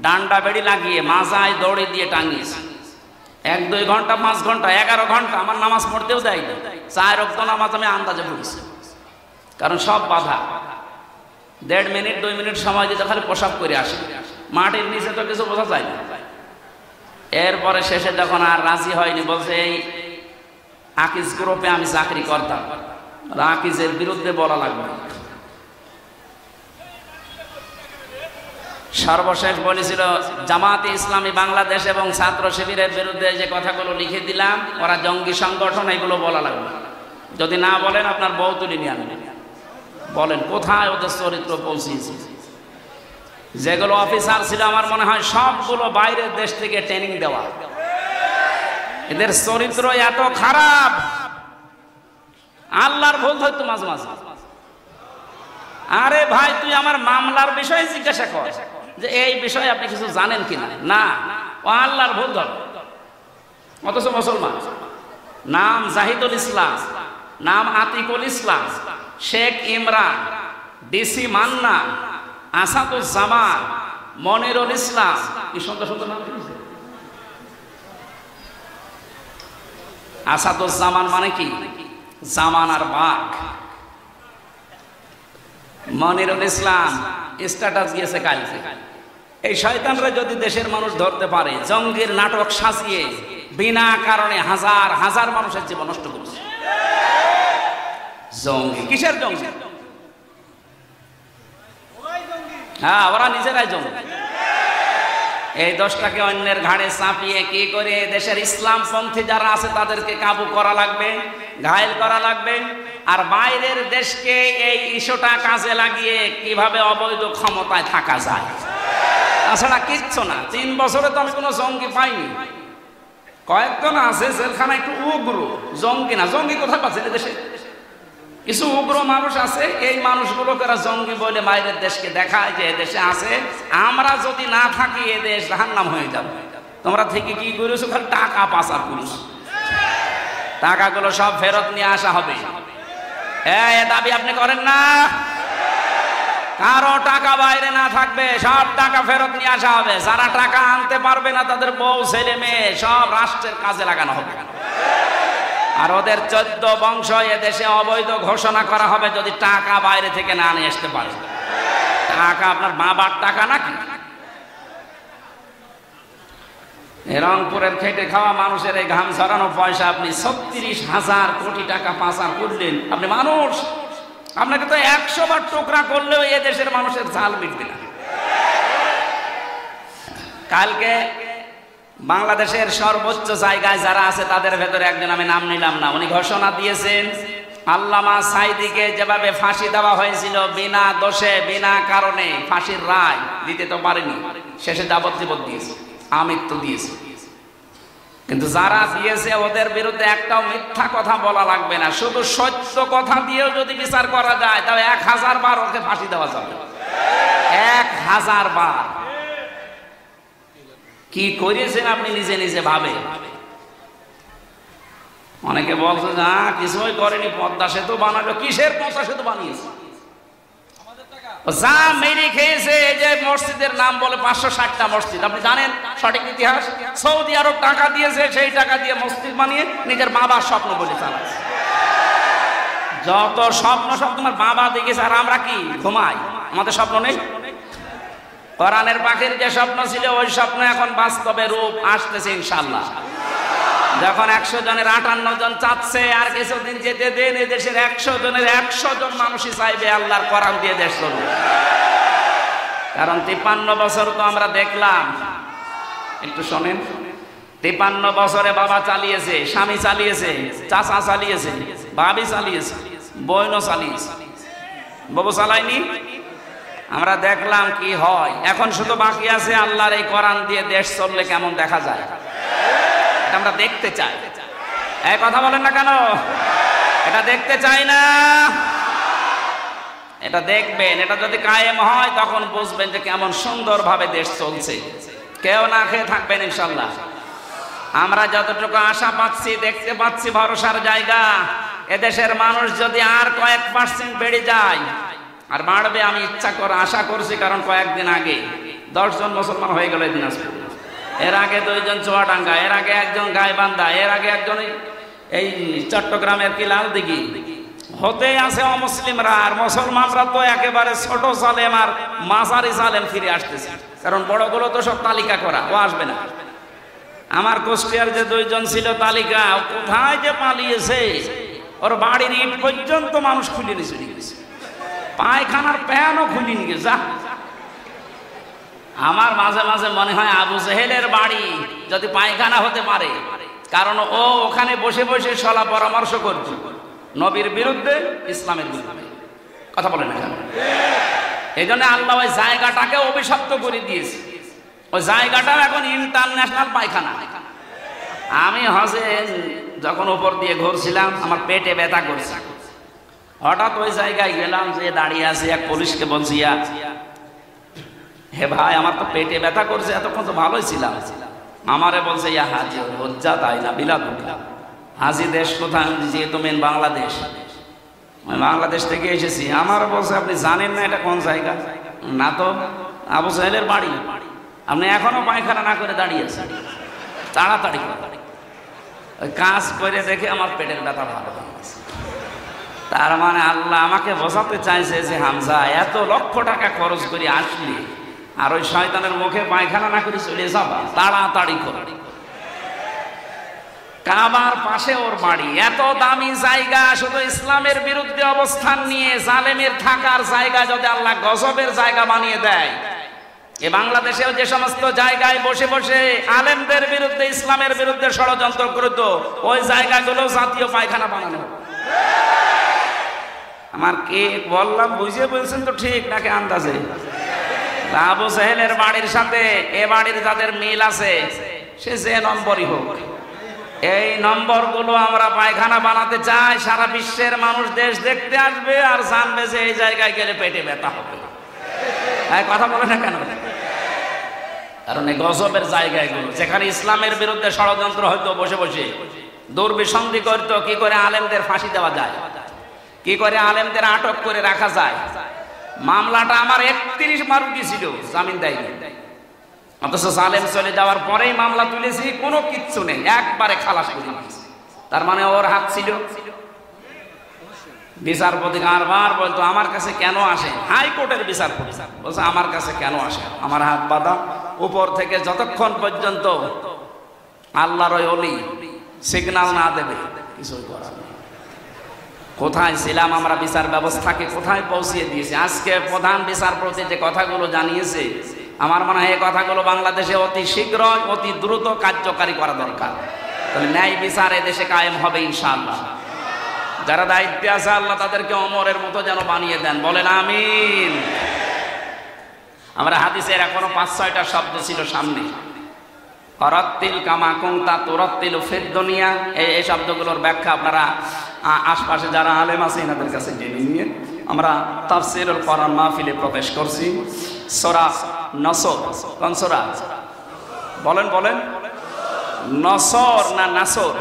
A: ডান্ডা বেড়ি লাগিয়ে মাজায় দড়ি দিয়ে টাঙিয়েছি। 1-2 ঘন্টা, 5 ঘন্টা, 11 ঘন্টা আমার নামাজ পড়তেও দেয় না। 4 ওয়াক্ত নামাজ আমি আন্দাজে পড়েছি, কারণ সব বাধা। 1.5 মিনিট 2 মিনিট সময় দিতে খালি প্রসাব করে আসে, মাটির নিচে তো কিছু বোঝা যায় না। এরপরে শেষে যখন আর রাজি হয়নি, বলছে এই আকিজ গ্রুপে আমি চাকরি করতাম, আকিজের বিরুদ্ধে বলা লাগবে। সর্বশেষ বলেছিল জামাতে ইসলামী বাংলাদেশ এবং ছাত্র শিবিরের বিরুদ্ধে যে কথাগুলো লিখে দিলাম, ওরা জঙ্গি সংগঠন, এগুলো বলা লাগবে। যদি না বলেন আপনার বউ তুলে নিয়ে আনবেন। বলেন কোথায় ওদের চরিত্র পৌঁছেছে। যেগুলো অফিসার ছিল আমার মনে হয় সবগুলো বাইরের দেশ থেকে ট্রেনিং দেওয়া। এদের চরিত্র এত খারাপ, আল্লাহর ভুল ধরতো মাঝে মাঝে। আরে ভাই, তুই আমার মামলার বিষয়ে জিজ্ঞাসা কর যে এই বিষয়ে আপনি কিছু জানেন কিনা। না, ও আল্লাহর ভুল ধর। অথচ মুসলমান, নাম জাহিদুল ইসলাম, নাম আতিকুল ইসলাম, শেখ ইমরান, ডিসি মান্না, আসাদুজ্জামান, মনিরুল ইসলাম, কি সুন্দর সুন্দর নাম। আসাদুজ্জামান মানে কি? জামানার বাঘ। মনিরুল ইসলাম স্ট্যাটাস দিয়েছে কালকে, এই শয়তানরা যদি দেশের মানুষ ধরতে পারে, জঙ্গির নাটক সাজিয়ে বিনা কারণে হাজার হাজার মানুষের জীবন নষ্ট করছে। জঙ্গি কিসের জঙ্গি? হ্যাঁ, ওরা নিজেরাই জঙ্গি। এই দোষটাকে অন্যের ঘাড়ে চাপিয়ে কি করে দেশের ইসলামপন্থী যারা আছে তাদেরকে কাবু করা লাগবে, ঘায়েল করা লাগবে। আর বাইরের দেশকে এই ইস্যুটা কাজে লাগিয়ে কিভাবে অবৈধ ক্ষমতায় থাকা যায়, তাছাড়া কিচ্ছু না। 3 বছরে তো আমি কোনো জঙ্গি পাইনি। কয়েকজন আছে জেলখানা একটু উগ্র, জঙ্গি না। জঙ্গি কোথায় পাচ্ছেন? দেশে কিছু উগ্র মানুষ আছে, এই মানুষগুলোকে জঙ্গি বলে বাইরের দেশকে দেখায় যে দেশে আছে। আমরা যদি না থাকি এ দেশ জাহান্নাম হয়ে যাবে। তোমরা থেকে কি করেছো? খালি টাকা পাচার করেছো। টাকাগুলো সব ফেরত নিয়ে আসা হবে। এ দাবি আপনি করেন না? কারো টাকা বাইরে না থাকবে, সব টাকা ফেরত নিয়ে আসা হবে। যারা টাকা আনতে পারবে না তাদের বউ ছেলে মেয়ে সব রাষ্ট্রের কাজে লাগানো হবে। আর ওদের 14 বংশ এ দেশে অবৈধ ঘোষণা করা হবে যদি টাকা বাইরে থেকে না নিয়ে আসতে পারে। টাকা আপনার বাবার টাকা নাকি? রংপুরের খেটে খাওয়া মানুষের এই ঘাম ঝরানো পয়সা আপনি 36,000 কোটি টাকা পাচার করলেন। আপনি মানুষ, আপনাকে তো 100 বার টুকরা করলেও এ দেশের মানুষের ঝাল মিটবে না। কালকে বাংলাদেশের সর্বোচ্চ জায়গায় যারা আছে তাদের ভেতরে একজন, আমি নাম নিলাম না, উনি ঘোষণা দিয়েছেন আল্লামা সাঈদীকে যেভাবে ফাঁসি দেওয়া হয়েছিল বিনা দোষে বিনা কারণে, ফাঁসির রায় দিতে তো পারেনি, শেষে যাবজ্জীবন দিয়েছে, আমৃত্যু দিয়েছে। কিন্তু যারা দিয়েছে ওদের বিরুদ্ধে একটাও মিথ্যা কথা বলা লাগবে না, শুধু সত্য কথা দিয়েও যদি বিচার করা যায় তাহলে 1000 বার ওকে ফাঁসি দেওয়া যাবে। 1000 বার। কি করেছেন আপনি নিজে নিজে ভাবে। অনেকে বলছে না কিছুই করেনি, পদ্মা সেতু বানালো। কিসের পদ্মা সেতু বানিয়েছে? যা মেরে খেয়েছে। এই যে মসজিদের নাম বলে 560টা মসজিদ, আপনি জানেন সঠিক ইতিহাস? সৌদি আরব টাকা দিয়েছে, সেই টাকা দিয়ে মসজিদ বানিয়ে নিজের বাবার স্বপ্ন বলে চালাচ্ছে। যত স্বপ্ন সব তোমার বাবা দেখেছে, আর আমরা কি ঘুমাই? আমাদের স্বপ্ন নেই? কোরআনের পাখির যে স্বপ্ন ছিল ওই স্বপ্ন এখন বাস্তবে রূপ আসতেছে ইনশাআল্লাহ। যখন 100 জনের 58 জন চাচ্ছে, আর কিছুদিন যেতে দেন এই দেশের 100 জনের 100 জন মানুষই চাইবে আল্লাহর কোরআন দিয়ে দেশ চলবে। কারণ 53 বছর তো আমরা দেখলাম, একটু শোনেন, 53 বছরে বাবা চালিয়েছে, স্বামী চালিয়েছে, চাচা চালিয়েছে, ভাবি চালিয়েছে, বোনও চালিয়েছে, বাবু চালায়নি। আমরা দেখলাম কি হয়। এখন শুধু বাকি আছে আল্লাহর এই কোরআন দিয়ে দেশ চললে কেমন দেখা যায়, এটা আমরা দেখতে চাই। এই কথা বলেন না কেন? এটা দেখতে চাই না? এটা দেখবেন। এটা যদি কায়েম হয় তখন বুঝবেন যে কেমন সুন্দরভাবে দেশ চলছে। কেউ না খেয়ে থাকবেন ইনশাআল্লাহ। আমরা যতটুকু আশা পাচ্ছি, দেখতে পাচ্ছি ভরসার জায়গা, এদেশের মানুষ যদি আর কয়েক % বেড়ে যায়, আর বাড়বে আমি ইচ্ছা করে আশা করছি। কারণ কয়েকদিন আগে 10 জন মুসলমান হয়ে গেল দিনাজপুর, এর আগে 2 জন চুয়াডাঙ্গা, এর আগে 1 জন গাইবান্ধা, এর আগে 1 জন এই চট্টগ্রামের কি লালদিঘি। হতে আছে অমুসলিমরা, আর মুসলমানরা তো একেবারে ছোট সালেম আর মাঝারি সালেম ফিরে আসতেছে। কারণ বড়গুলো তো সব তালিকা করা, ও আসবে না। আমার কুষ্টিয়ার যে 2 জন ছিল তালিকা, কোথায় যে পালিয়েছে, ওর বাড়ির ইট পর্যন্ত মানুষ খুলে নিয়ে চলে গেছে, পায়খানার প্যানও খুলে নিয়ে যা। আমার মাঝে মাঝে মনে হয় আবু জেহেলের বাড়ি যদি পায়খানা হতে পারে, কারণ ও ওখানে বসে বসে সলা পরামর্শ করছে নবীর বিরুদ্ধে, ইসলামের বিরুদ্ধে। কথা বলে না কেন? এই জন্য আল্লাহ ওই জায়গাটাকে অভিশপ্ত করে দিয়েছে। ওই জায়গাটাও এখন ইন্টারন্যাশনাল পায়খানা। আমি হজে যখন উপর দিয়ে ঘুরছিলাম, আমার পেটে ব্যথা করছে। হঠাৎ ওই জায়গায় গেলাম, যে দাঁড়িয়ে আছে এক পুলিশকে বলছি, হে ভাই, আমার তো পেটে ব্যথা করছে, এতক্ষণ তো ভালোই ছিলাম। আমারে বলছে, ইয়া হাজি হজ্জা তাই না বিলাদ। হাজি দেশ কোথায়? যেহেতু মেন বাংলাদেশ, আমি বাংলাদেশ থেকে এসেছি। আমার বলছে, আপনি জানেন না এটা কোন জায়গা? না তো। আবু সাহেলের বাড়ি। আপনি এখনো পায়খানা না করে দাঁড়িয়ে আছেন, তাড়াতাড়ি ওই কাজ করে দেখে আমার পেটের ব্যথা ভালো হয়ে গেছে। তার মানে আল্লাহ আমাকে বোঝাতে চাইছে যে হামজা, এত লক্ষ টাকা খরচ করে আসলি আর ওই শয়তানের মুখে পায়খানা না করে চলে যাবা, তাড়াতাড়ি করে। কাবার পাশে ওর বাড়ি, এত দামি জায়গা, শুধু ইসলামের বিরুদ্ধে অবস্থান নিয়ে জালেমের থাকার জায়গা যদি আল্লাহ গজবের জায়গা বানিয়ে দেয়, এ বাংলাদেশেও যে সমস্ত জায়গায় বসে বসে আলেমদের বিরুদ্ধে, ইসলামের বিরুদ্ধে ষড়যন্ত্র করত, ওই জায়গাগুলো জাতীয় পায়খানা বানানো। আমার কে বললাম বুঝে বলছেন তো ঠিক নাকি আন্দাজে? আবু সাহেলের বাড়ির সাথে এ বাড়ির যাদের মিল আছে, সে যে নম্বরই হোক, এই নম্বরগুলো আমরা পায়খানা বানাতে চাই। সারা বিশ্বের মানুষ দেশ দেখতে আসবে আর জানবে যে এই জায়গায় গেলে পেটে ব্যথা হবে। কথা বলে না কেন? কারণ এই গজবের জায়গাগুলো, যেখানে ইসলামের বিরুদ্ধে ষড়যন্ত্র হয়তো বসে বসে দুর্বিসন্ধি করতো, কি করে আলেমদের ফাঁসি দেওয়া যায়, কি করে আলেমদের আটক করে রাখা যায়। মামলাটা আমার 31 বার উঠেছিল, জামিন দেয়নি। অথচ সালেম চলে যাওয়ার পরেই মামলা তুলেছি, কোনো কিচ্ছু নেই, একবারে খালাস করে দিয়েছি। তার মানে ওর হাত ছিল। বিচারপতি বারবার বলতো, আমার কাছে কেন আসে? হাইকোর্টের বিচারপতি বলছে, আমার কাছে কেন আসে? আমার হাত বাঁধা। উপর থেকে যতক্ষণ পর্যন্ত আল্লাহর ওই ওলি সিগন্যাল না দেবে, কিছুই করার নেই। কোথায় ছিলাম আমরা? বিচার ব্যবস্থাকে কোথায় পৌঁছিয়ে দিয়েছি। আজকে প্রধান বিচারপতি যে কথাগুলো জানিয়েছে, আমার মনে হয় এই কথাগুলো বাংলাদেশে অতি শীঘ্র, অতি দ্রুত কার্যকারী করা দরকার। তাহলে ন্যায় বিচার এদেশে কায়েম হবে ইনশাআল্লাহ। যারা দায়িত্বে আছে, আল্লাহ তাদেরকে অমরের মতো যেন বানিয়ে দেন, বলেন আমিন। আমরা হাদিসের এখনো 5-6টা শব্দ ছিল সামনে। অরাত্তিল কামা কুনতা তুরাত্তিল ফিদ দুনিয়া, এই শব্দগুলোর ব্যাখ্যা আপনারা আশপাশে যারা আলেম আছে এনাদের কাছে জেনে নিয়ে আমরা তাফসীরুল কোরআন মাহফিলে প্রবেশ করছি। সূরা নসর, কোন সূরা? বলেন বলেন, নসর না নাসর?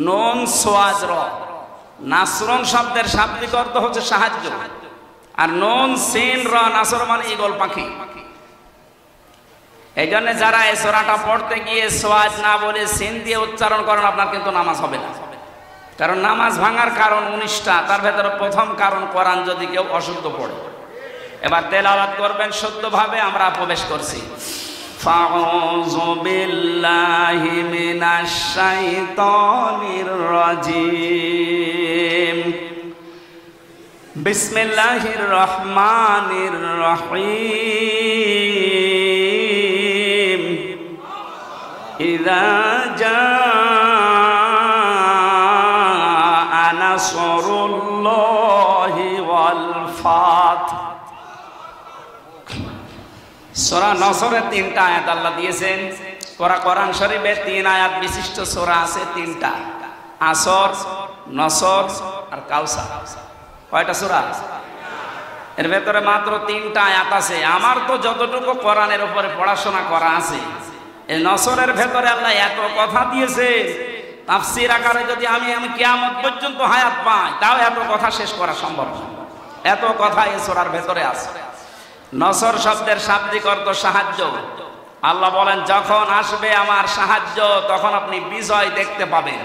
A: নুন সোয়াজ র। নাসরন শব্দের শাব্দিক অর্থ হচ্ছে সাহায্য, আর নুন সিন র নাসর মানে ঈগল পাখি। এই জন্য যারা এই সূরাটা পড়তে গিয়ে সোয়াজ না বলে সিন দিয়ে উচ্চারণ করেন, আপনার কিন্তু নামাজ হবে না। কারণ নামাজ ভাঙার কারণ 19টা, তার ভেতরে প্রথম কারণ কোরআন যদি কেউ অশুদ্ধ পড়ে। এবার তেলাওয়াত করবেন শুদ্ধভাবে। আমরা প্রবেশ করছি। ফাউযু বিল্লাহি মিনাশ শাইতানির রাজিম। বিসমিল্লাহির রহমানির রহিম। ইযা জাআ নাসরুল্লাহি ওয়াল ফাত। সূরা নসরের 3টা আয়াত আল্লাহ দিয়েছেন। কোরআন শরীফে 3 আয়াত বিশিষ্ট সূরা আছে, 3টা, আসর, নসর আর কাউসার। কয়টা সূরা? এর ভেতরে মাত্র 3টা আয়াত আছে। আমার তো যতটুকু কোরআনের উপরে পড়াশোনা করা আছে, এই নসরের ভেতরে আল্লাহ এত কথা দিয়েছে, তাফসীর আকারে যদি আমি কিয়ামত পর্যন্ত হায়াত পাই, তাও এত কথা শেষ করা সম্ভব না। এত কথা এই সূরার ভেতরে আছে। নসর শব্দের শাব্দিক অর্থ সাহায্য। আল্লাহ বলেন, যখন আসবে আমার সাহায্য, তখন আপনি বিজয় দেখতে পাবেন।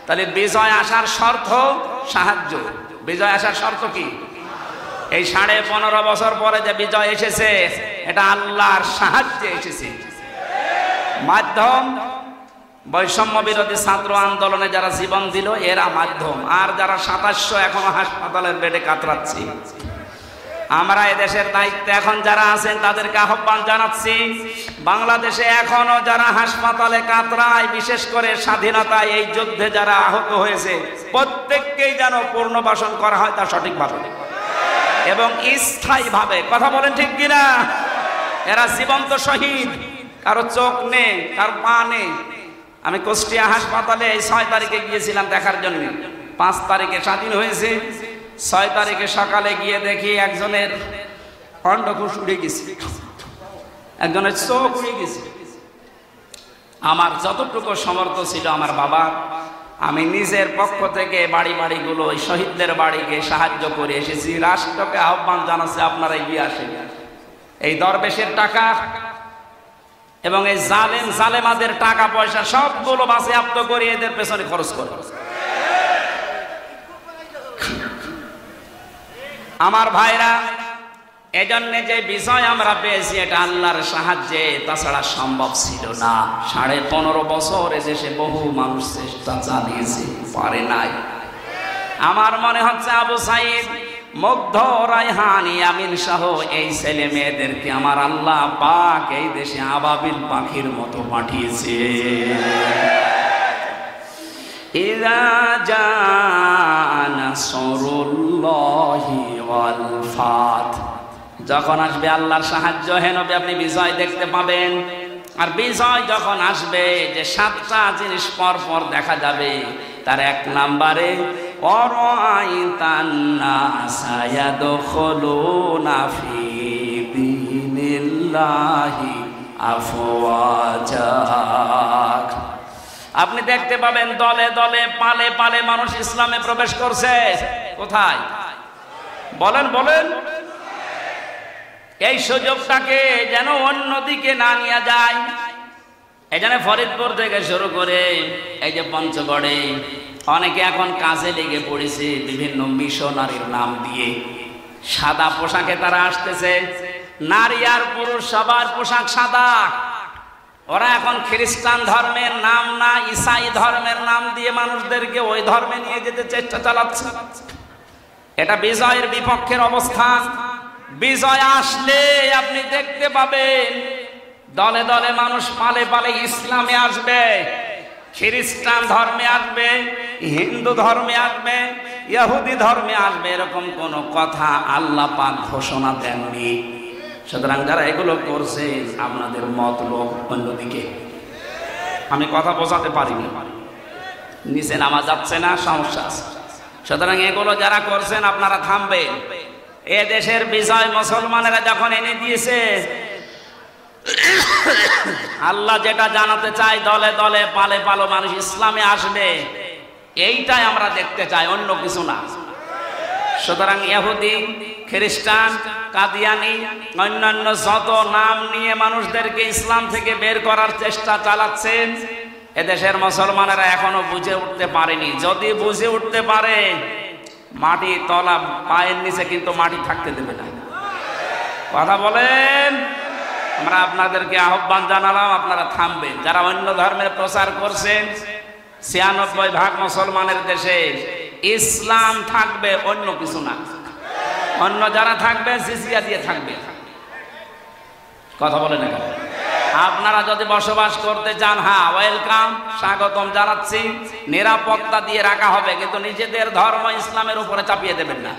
A: তাহলে বিজয় আসার শর্ত সাহায্য। বিজয় আসার শর্ত কি? এই 15.5 বছর পরে যে বিজয় এসেছে, এটা আল্লাহর সাহায্যে এসেছে। মাধ্যম বৈষম্য বিরোধী ছাত্র আন্দোলনে যারা জীবন দিল, এরা মাধ্যম। আর যারা 2700 এখনো হাসপাতালের বেডে কাতরাচ্ছে, আমরা এদেশের দায়িত্বে এখন যারা আছেন তাদেরকে আহ্বান জানাচ্ছি, বাংলাদেশে এখনো যারা হাসপাতালে কাতরায়, বিশেষ করে স্বাধীনতায় এই যুদ্ধে যারা আহত হয়েছে, প্রত্যেককেই যেন পুনর্বাসন করা হয় তা সঠিকভাবে এবং স্থায়ীভাবে। কথা বলেন ঠিক কিনা? এরা জীবন্ত শহীদ, কারো চোখ নেই, কারো পা নেই। আমি কুষ্টিয়া হাসপাতালে এই 6 তারিখে গিয়েছিলাম দেখার জন্য। 5 তারিখে স্বাধীন হয়েছে, 6 তারিখে সকালে গিয়ে দেখি একজনের অন্ডকোষ উড়ে গেছে, একজনের চোখ উড়ে গেছে। আমার যতটুকু সমর্থ ছিল আমার বাবা, আমি নিজের পক্ষ থেকে বাড়ি বাড়িগুলো ওই শহীদদের বাড়িকে সাহায্য করে এসেছি। রাষ্ট্রকে আহ্বান জানাচ্ছে আপনারা এগিয়ে আসেন। এই দরবেশের টাকা এবং এই জালেম জালেমাদের টাকা পয়সা সবগুলো বাজেয়াপ্ত করে এদের পেছনে খরচ করে। আমার ভাইরা, এজন্য যে বিজয় আমরা পেয়েছি এটা আল্লাহর সাহায্যে, তাছাড়া সম্ভব ছিল না। 15.5 বছর এদেশে বহু মানুষ চেষ্টা চালিয়েছে, পারে নাই। আমার মনে হচ্ছে আবু সাইদ, মুগ্ধ, রায়হান, ইয়ামিন সহ এই ছেলে মেয়েদেরকে আমার আল্লাহ পাক এই দেশে আবাবিল পাখির মতো পাঠিয়েছে। ইযা জাআ নাসরুল্লাহি ওয়াল ফাত, যখন আসবে আল্লাহর সাহায্য, হে নবী আপনি বিজয় দেখতে পাবেন। আর বিজয় যখন আসবে, যে 7টা জিনিস পর পর দেখা যাবে, তার 1 নম্বরে অরাআইতান নাসা ইয়াদখুলুনা ফি দীনিল্লাহি আফওয়াজা, আপনি দেখতে পাবেন দলে দলে পালে পালে মানুষ ইসলামে প্রবেশ করছে। কোথায়? বলেন বলেন। এই সুযোগটাকে যেন অন্যদিকে না নিয়ে যায়। এই জন্য ফরিদপুর থেকে শুরু করে এই যে পঞ্চগড়ে অনেকে এখন কাজে লেগে পড়েছে বিভিন্ন মিশনারির নাম দিয়ে। সাদা পোশাকে তারা আসতেছে, নারী আর পুরুষ সবার পোশাক সাদা। ওরা এখন খ্রিস্টান ধর্মের নাম না, ঈসাই ধর্মের নাম দিয়ে মানুষদেরকে ওই ধর্মে নিয়ে যেতে চেষ্টা চালাচ্ছে। এটা বিজয়ের বিপক্ষের অবস্থান। বিজয় আসলে আপনি দেখতে পাবেন দলে দলে মানুষ পালে পালে ইসলামে আসবে, খ্রিস্টান ধর্মে আসবে, হিন্দু ধর্মে আসবে, ইহুদি ধর্মে আসবে। এরকম কোন কথা আল্লাহ পাক ঘোষণা দেননি। সুতরাং যারা এগুলো করছে আপনাদের মতলব অন্যদিকে। আমি কথা বোঝাতে পারিনি, নিচে নামা যাচ্ছে না, সমস্যা আছে। সুতরাং এগুলো যারা করছেন আপনারা থামবেন। এ দেশের বিজয় মুসলমানেরা যখন এনে দিয়েছে, আল্লাহ যেটা জানাতে চাই দলে দলে পালে পালো মানুষ ইসলামে আসবে, এইটাই আমরা দেখতে চাই, অন্য কিছু না। সুতরাং ইহুদি, খ্রিস্টান, কাদিয়ানি, অন্যান্য যত নাম নিয়ে মানুষদেরকে ইসলাম থেকে বের করার চেষ্টা চালাচ্ছেন, এদেশের মুসলমানেরা এখনো বুঝে উঠতে পারেনি। যদি বুঝে উঠতে পারে, মাটি তলা পায়ের নিচে কিন্তু মাটি থাকতে দেবে না। কথা বলেন। আমরা আপনাদেরকে আহ্বান জানালাম, আপনারা থামবেন। যারা অন্য ধর্মের প্রচার করছেন, 96% মুসলমানের দেশে ইসলাম থাকবে, অন্য কিছু না। অন্য যারা থাকবে জিজিয়া দিয়ে থাকবে। কথা বলে না। আপনারা যদি বসবাস করতে চান, হ্যাঁ ওয়েলকাম, স্বাগতম জানাচ্ছি, নিরাপত্তা দিয়ে রাখা হবে, কিন্তু নিজেদের ধর্ম ইসলামের উপরে চাপিয়ে দেবেন না।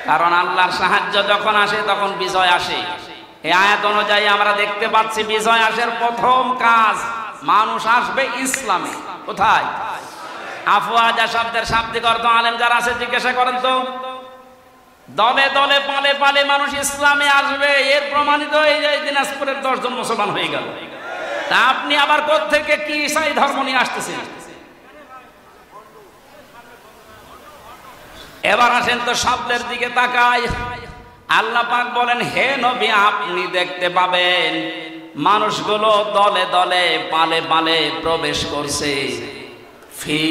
A: কারণ আল্লাহর সাহায্য যখন আসে তখন বিজয় আসে। এই আয়াত অনুযায়ী আমরা দেখতে পাচ্ছি বিজয় আসার প্রথম কাজ, মানুষ আসবে ইসলামে। কোথায়? আফওয়াজা শব্দের শাব্দিক অর্থ আলেম যারা আছে জিজ্ঞাসা করেন তো। দলে দলে পালে পালে মানুষ ইসলামে আসবে, এর প্রমাণিত এই যে দিনাজপুরের 10 জন মুসলমান হয়ে গেল। তা আপনি আবার কোত্থেকে কি ঈসাই ধর্ম নিয়ে আসতেছেন? এবার আসেন তো শব্দের দিকে তাকাই। আল্লাহ পাক বলেন, হে নবী আপনি দেখতে পাবেন মানুষগুলো দলে দলে পালে পালে প্রবেশ করছে ফি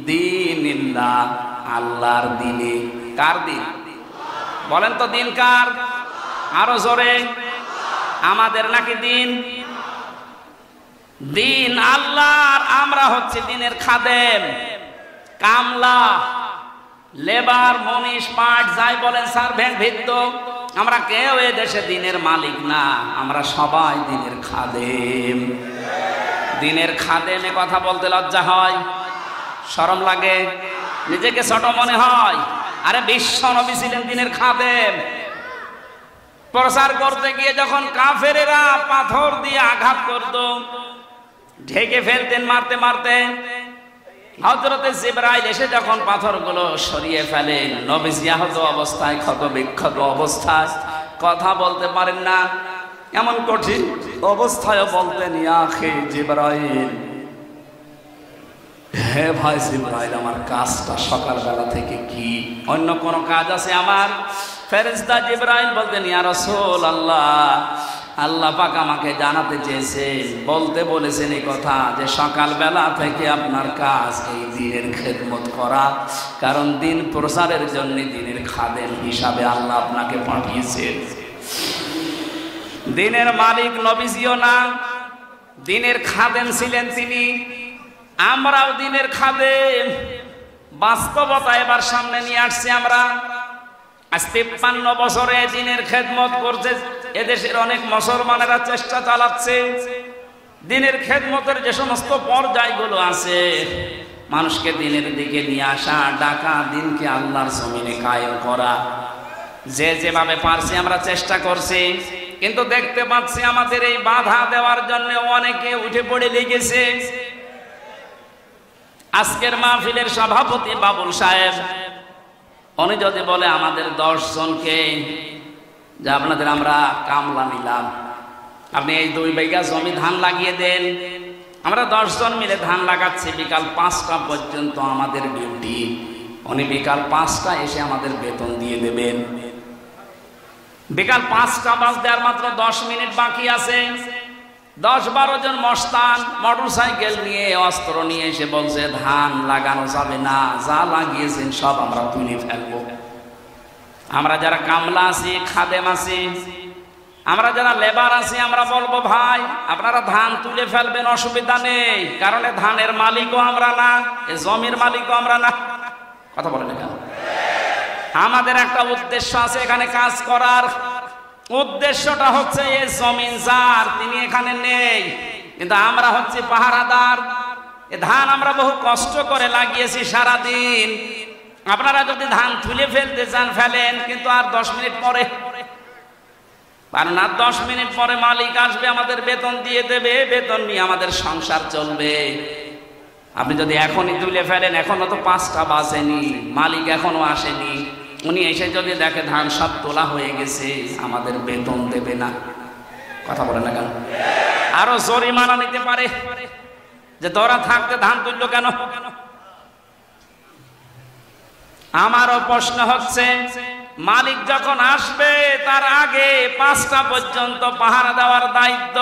A: দীনিল্লাহ, আল্লাহর দ্বীনে। কার দিন বলেন তো? দিন কার? আরো জোরে। আমাদের নাকি দিন? দিন আল্লাহর, আমরা হচ্ছে দিনের খাদেম, কামলা। লেবার, মনীষ, পাট যাই বলেন, সার্ভেন্ট, ভিত্ত, আমরা কেউ এ দেশে দিনের মালিক না, আমরা সবাই দিনের খাদেম। দিনের খাদেমে কথা বলতে লজ্জা হয়, শরম লাগে, নিজেকে ছোট মনে হয়। আরে বিশ্ব নবী ছিলেন দিনের খাদেম। প্রচার করতে গিয়ে যখন কাফেরেরা পাথর দিয়ে আঘাত করত, ঢেকে ফেলতেন মারতে মারতে, হযরতে জিবরাইল এসে যখন পাথরগুলো সরিয়ে ফেলেন, নবীজি আহত অবস্থায়, ক্ষত বিক্ষত অবস্থায়, কথা বলতে পারেন না, এমন কঠিন অবস্থায় বলতেন, ইয়া আখি জিবরাইল, হে ভাই জিবরাইল, আমার কাজটা সকালবেলা থেকে কি, অন্য কোন কাজ আছে আমার? ফেরেশতা জিবরাইল বলতেন, ইয়া রাসূলুল্লাহ, আল্লাহ পাক আমাকে জানাতে চেয়েছেন, বলতে বলেছেন এই কথা যে সকালবেলা থেকে আপনার কাজ এই দিনের খেদমত করা, কারণ দিন প্রচারের জন্য দিনের খাদেম হিসাবে আল্লাহ আপনাকে পাঠিয়েছেন। দিনের মালিক নবীজিও না, দিনের খাদেম ছিলেন তিনি। আমরাও দিনের খাদেম। বাস্তবতা এবার সামনে নিয়ে আসছি আমরা। আজ 53 বছরে দিনের খেদমত করছে এদেশের অনেক মুসলমানেরা, চেষ্টা চালাচ্ছে। দিনের খেদমতের যে সমস্ত পর্যায়গুলো আছে, মানুষকে দিনের দিকে নিয়ে আসা, ডাকা, দিনকে আল্লাহর জমিনে কায়েম করা, যে যেভাবে পারছি আমরা চেষ্টা করছি। কিন্তু দেখতে পাচ্ছি আমাদের এই বাধা দেওয়ার জন্য অনেকে উঠে পড়ে লেগেছে। আজকের মাহফিলের সভাপতি বাবুল সাহেব, উনি যদি বলে আমাদের 10 জনকে যে আপনাদের আমরা কামলা নিলাম, আপনি এই 2 বিঘা জমি ধান লাগিয়ে দেন, আমরা 10 জন মিলে ধান লাগাচ্ছি, বিকাল 5টা পর্যন্ত আমাদের ডিউটি, উনি বিকাল 5টা এসে আমাদের বেতন দিয়ে দেবেন। বিকাল 5টা বাজতে আর মাত্র 10 মিনিট বাকি আছে। 10-12 জন মস্তান মোটর সাইকেল নিয়ে, অস্ত্র নিয়ে এসে বলছে ধান লাগানো যাবে না, যা লাগিয়েছেন সব আমরা তুলে ফেলবো। আমরা যারা কামলা আছি, খাদেম আছি, আমরা যারা লেবার আছি, আমরা বলবো ভাই আপনারা ধান তুলে ফেলবেন, অসুবিধা নেই, কারণ ধানের মালিকও আমরা না, এ জমির মালিকও আমরা না। কথা বলেন কেন? আমাদের একটা উদ্দেশ্য আছে এখানে কাজ করার। উদ্দেশ্যটা হচ্ছে এই জমিন যার, তিনি এখানে নেই, কিন্তু আমরা হচ্ছে পাহারাদার। এ ধান আমরা বহু কষ্ট করে লাগিয়েছি সারাদিন। আপনারা যদি ধান তুলে ফেলতে চান ফেলেন, কিন্তু আর 10 মিনিট পরে, কারণ আর 10 মিনিট পরে মালিক আসবে, আমাদের বেতন দিয়ে দেবে, বেতন নিয়ে আমাদের সংসার চলবে। আপনি যদি এখনই তুলে ফেলেন, এখনো তো 5টা বাজেনি, মালিক এখনো আসেনি, উনি এসে যদি দেখে ধান সব তোলা হয়ে গেছে, আমাদের বেতন দেবে না। কথা বলে না কেন? আরো জরিমানা নিতে পারে যে তোরা থাকতে ধান তুললো কেন। আমারও প্রশ্ন হচ্ছে, মালিক যখন আসবে তার আগে 5টা পর্যন্ত পাহারা দেওয়ার দায়িত্ব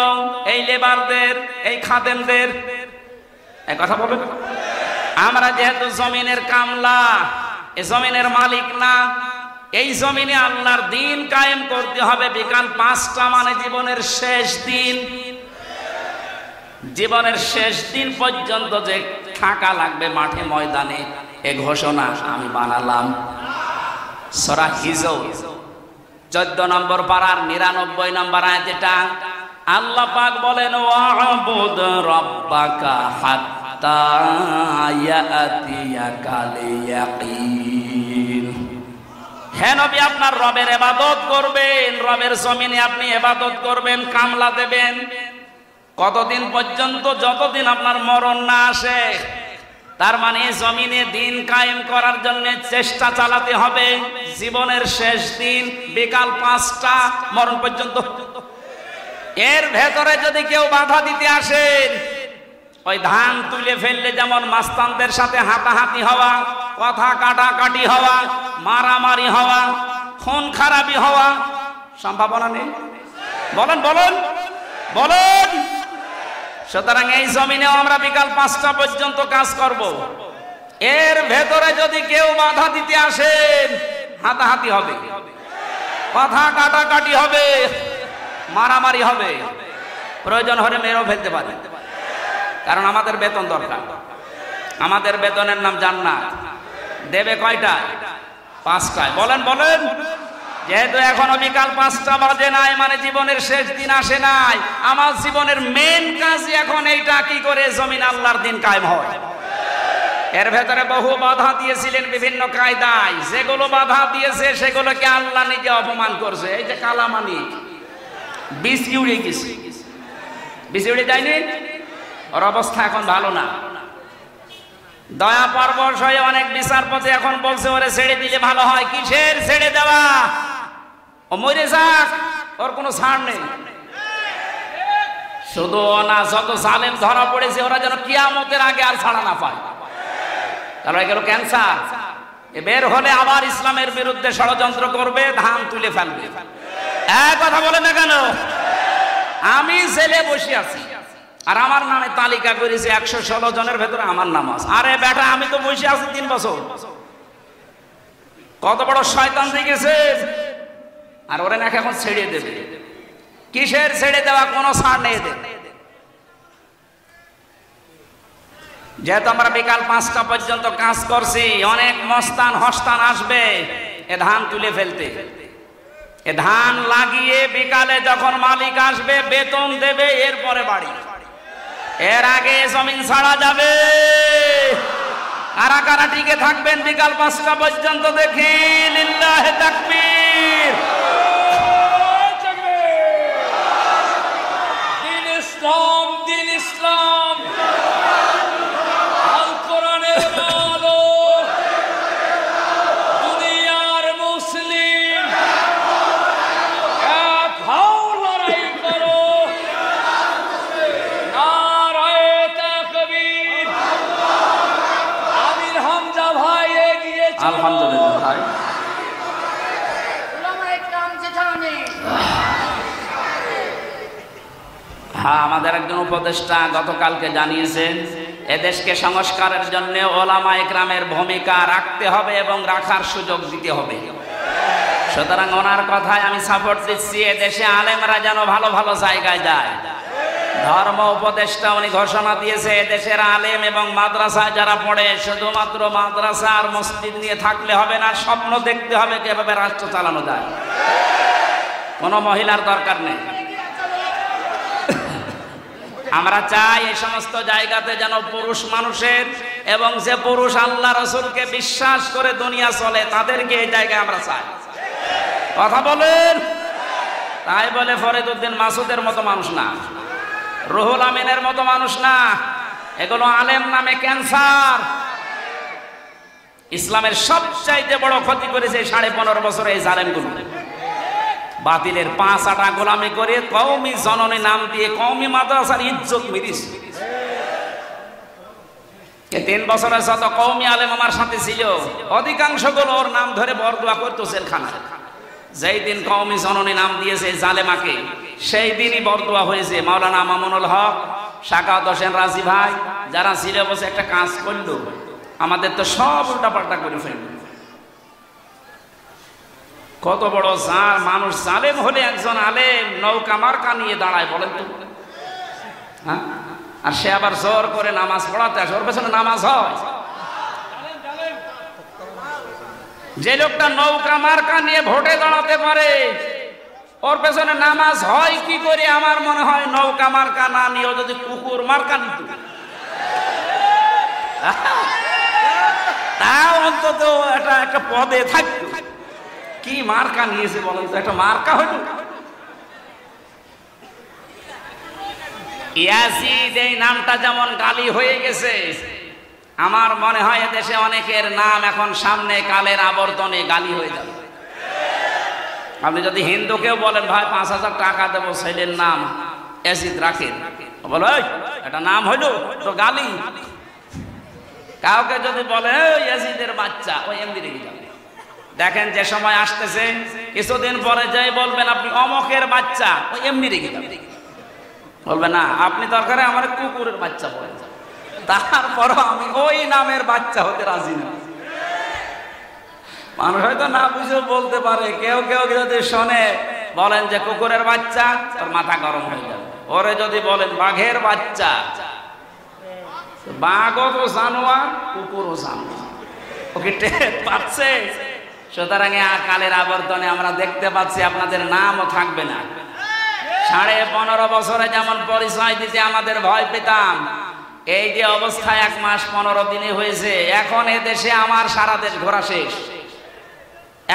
A: এই লেবারদের, এই খাদেমদের। এই কথা বলবেন? আমরা যেহেতু জমিনের কামলা, এই জমিনের মালিক না, এই জমিনে আল্লাহর দিন কায়েম করতে হবে। বিকাল 5টা মানে জীবনের শেষ দিন। জীবনের শেষ দিন পর্যন্ত যে থাকা লাগবে মাঠে ময়দানে, এ ঘোষণা আমি বানালাম। সূরা হিজর 14 নম্বর পারার 99 নম্বর আয়াত। এটা আল্লাহ পাক বলেন, ওয়া'বুদ রাব্বাকা হাত্তা ইয়াতিয়াকাল ইয়াকিন। হে নবী, আপনার রবের ইবাদত করবেন, রবের জমিনে আপনি ইবাদত করবেন, কামলা দেবেন। কতদিন পর্যন্ত? যতদিন আপনার মরণ না আসে। তার মানে জমিনে দিন কায়েম করার জন্য চেষ্টা চালাতে হবে। জীবনের শেষ দিন বিকাল 5টা মরণ পর্যন্ত। এর ভেতরে যদি কেউ বাধা দিতে আসেন, ওই ধান তুলে ফেললে যেমন মাস্তানদের সাথে হাতাহাতি হওয়া, কথা কাটাকাটি হওয়া, মারামারি হওয়া, খুন খারাপি হওয়া সম্ভাবনা নেই? বলেন বলেন বলেন। সুতরাং এই জমিনেও আমরা বিকাল 5টা পর্যন্ত কাজ করব। এর ভেতরে যদি কেউ বাধা দিতে আসেন, হাতাহাতি হবে, কথা কাটাকাটি হবে, মারামারি হবে, প্রয়োজন হলে মেরেও ফেলতে পারে। কারণ আমাদের বেতন দরকার। আমাদের বেতনের নাম জান্নাত। দেবে কয়টা? 5টায়। বলেন বলেন। যেহেতু এখনো বিকাল 5টা বাজে নাই, মানে জীবনের শেষ দিন আসে নাই, আমার জীবনের মেন কাজ এখন এইটা, কি করে জমিন আল্লাহর দিন কায়েম হয়। এর ভেতরে বহু বাধা দিয়েছিলেন বিভিন্ন কায়দায়, যেগুলো বাধা দিয়েছে সেগুলোকে আল্লাহ নিজে অপমান করছে। এই যে কালামানি বিসি উড়ে গেছে, বিসি উড়ে যায়নি, ওর অবস্থা এখন ভালো না। দয়া পরবশ হয়ে অনেক বিচারপতি এখন বলছে ওরে ছেড়ে দিলে ভালো হয়। কিসের ছেড়ে দেওয়া? ও মরে যাক, ওর কোনো ছাড় নেই। শুধু না, যত জালেম ধরা পড়েছে ওরা যেন কিয়ামতের আগে আর ছাড়া না পায়। তাহলে গেল ক্যান্সার, এ বের হলে আবার ইসলামের বিরুদ্ধে ষড়যন্ত্র করবে, ধান তুলে ফেলবে। এক কথা বলে না কেন? আমি জেলে বসে আছি আর আমার নামে তালিকা করেছে 116 জনের ভেতরে আমার নাম আছে। আরে বেটা, আমি তো বসে আছি 3 বছর। কত বড় শয়তান দেখেছে। আর ওরা নাকি এখন ছেড়ে দেবে। কিসের ছেড়ে দেওয়া? কোনো ছাড় নেই এদের। যেহেতু আমরা বিকাল 5টা পর্যন্ত কাজ করছি, অনেক মস্তান হস্তান আসবে এ ধান তুলে ফেলতে। এ ধান লাগিয়ে বিকালে যখন মালিক আসবে বেতন দেবে, এরপরে বাড়ি। এর আগে জমিন ছাড়া যাবে। কারা কারা টিকে থাকবেন বিকাল 5টা পর্যন্ত দেখি? লিল্লাহে তাকবীর।
B: দিন ইসলাম, দিন ইসলাম, আল কোরআনের আলো, দুনিয়ার মুসলিম এক হও, লড়াই করো, নারায়ে তাকবীর। আমির হামজা ভাই এগিয়ে চলো।
A: আলহামদুলিল্লাহ ভাই।
B: উলামায়ে কেরাম যেখানে।
A: হ্যাঁ, আমাদের একজন উপদেষ্টা গতকালকে জানিয়েছেন এদেশকে সংস্কারের জন্য ওলামায়ে কেরামের ভূমিকা রাখতে হবে এবং রাখার সুযোগ দিতে হবে। সুতরাং ওনার কথায় আমি সাপোর্ট দিচ্ছি। এদেশে আলেমরা যেন ভালো ভালো জায়গায় যায়। ধর্ম উপদেষ্টা উনি ঘোষণা দিয়েছে এদেশের আলেম এবং মাদ্রাসায় যারা পড়ে শুধুমাত্র মাদ্রাসা আর মসজিদ নিয়ে থাকলে হবে না, স্বপ্ন দেখতে হবে কিভাবে রাষ্ট্র চালানো যায়। কোনো মহিলার দরকার নেই। আমরা চাই এই সমস্ত জায়গাতে যেন পুরুষ মানুষের, এবং যে পুরুষ আল্লাহ রাসূলকে বিশ্বাস করে দুনিয়া চলে, তাদেরকে এই জায়গায় আমরা চাই। কথা বলেন। তাই বলে ফরিদউদ্দিন মাসুদের মতো মানুষ না, রুহুল আমিনের মতো মানুষ না। এগুলো আলেম নামে ক্যান্সার। ইসলামের সবচাইতে বড় ক্ষতি করেছে 15.5 বছরে এই জালেমগুলো। বাতিলের 5 আটা গোলামি করে কওমি জননী নাম দিয়ে কওমি মাদ্রাসার ইজ্জত মিরিছে। 3 বছরের যত কওমি আলেম আমার সাথে ছিল, অধিকাংশগুলো ওর নাম ধরে বরদোয়া করতো জেলখানায়। যেই দিন কওমি জননী নাম দিয়েছে জালেমাকে, সেই দিনই বরদোয়া হয়েছে। মাওলানা মামুনুল হক, শাকাওয়াত হোসেন রাজি ভাই যারা ছিল, বসে একটা কাজ করলো, আমাদের তো সব উল্টাপাল্টা করে ফেললো। কত বড় মানুষ জালেম হলে একজন আলেম নৌকা মার্কা নিয়ে দাঁড়ায়, বলেন তো? হ্যাঁ, আর সে আবার জোর করে নামাজ পড়াতে আসে, ওর পেছনে নামাজ হয়। যে লোকটা নৌকা মার্কা নিয়ে ভোটে দাঁড়াতে পারে, ওর পেছনে নামাজ হয় কি করে? আমার মনে হয় নৌকা মার্কা না নিয়েও যদি কুকুর মার্কা নিত, তাও অন্তত এটা একটা পদে থাকতো। কি মার্কা নিয়েছে বলেন তো? একটা মার্কা হইল। ইয়াজিদ এই নামটা যেমন গালি হয়ে গেছে, আমার মনে হয় এদেশে অনেকের নাম এখন সামনে কালের আবর্তনে গালি হয়ে যাবে। আপনি যদি হিন্দুকেও বলেন ভাই 5,000 টাকা দেবো, ছেলের নাম ইয়াজিদ রাখেন, বলো এটা নাম হইল তো গালি। কাউকে যদি বলে ইয়াজিদের বাচ্চা, ওই এমনি রেখে যাবে। দেখেন যে সময় আসতেছে, কিছুদিন পরে যাই বলবেন আপনি অমকের বাচ্চা, ওই এমনি রেখে যাবে। বলবে না, আপনি দরকারে আমার কুকুরের বাচ্চা বলেন, তারপরও আমি ওই নামের বাচ্চা হতে রাজি না। মানুষ হয়তো না বুঝে বলতে পারে। কেউ কেউ যদি শোনে বলেন যে কুকুরের বাচ্চা, ওর মাথা গরম হয়ে যাবে। ওরে যদি বলেন বাঘের বাচ্চা, বাঘও তো জানোয়ার, কুকুরও জানোয়ার। ওকে টের পাচ্ছে সুতরাং কালের আবর্তনে আমরা দেখতে পাচ্ছি আপনাদের নামও থাকবে না। 15.5 বছরে যেমন পরিচয় দিতে আমাদের ভয় পেতাম, এই যে অবস্থা 1 মাস 15 দিনে হয়েছে, এখন এদেশে আমার সারা দেশ ঘোরা শেষ,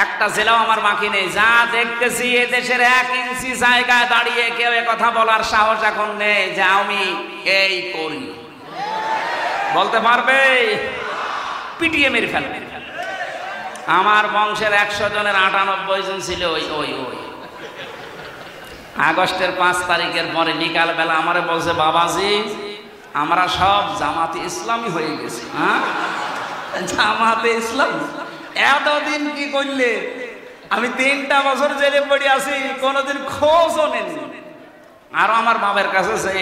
A: একটা জেলাও আমার বাকি নেই। যা দেখতেছি এদেশের 1 ইঞ্চি জায়গায় দাঁড়িয়ে কেউ কথা বলার সাহস এখন নেই যে আমি এই করি, বলতে পারবে? পিটিয়ে মেরে ফেলবে। আমার বংশের 100 জনের 98 জন ছিল ওই আগস্টের 5 তারিখের পরে বিকাল বেলা আমারে বলছে, বাবাজি আমরা সব জামাতে ইসলামী হয়ে গেছি। হ্যাঁ, জামাতে ইসলাম এতদিন কি করলে? আমি 3টা বছর জেলে পড়ে আছি, কোনোদিন খোঁজও নেই। আরো আমার বাবার কাছে সে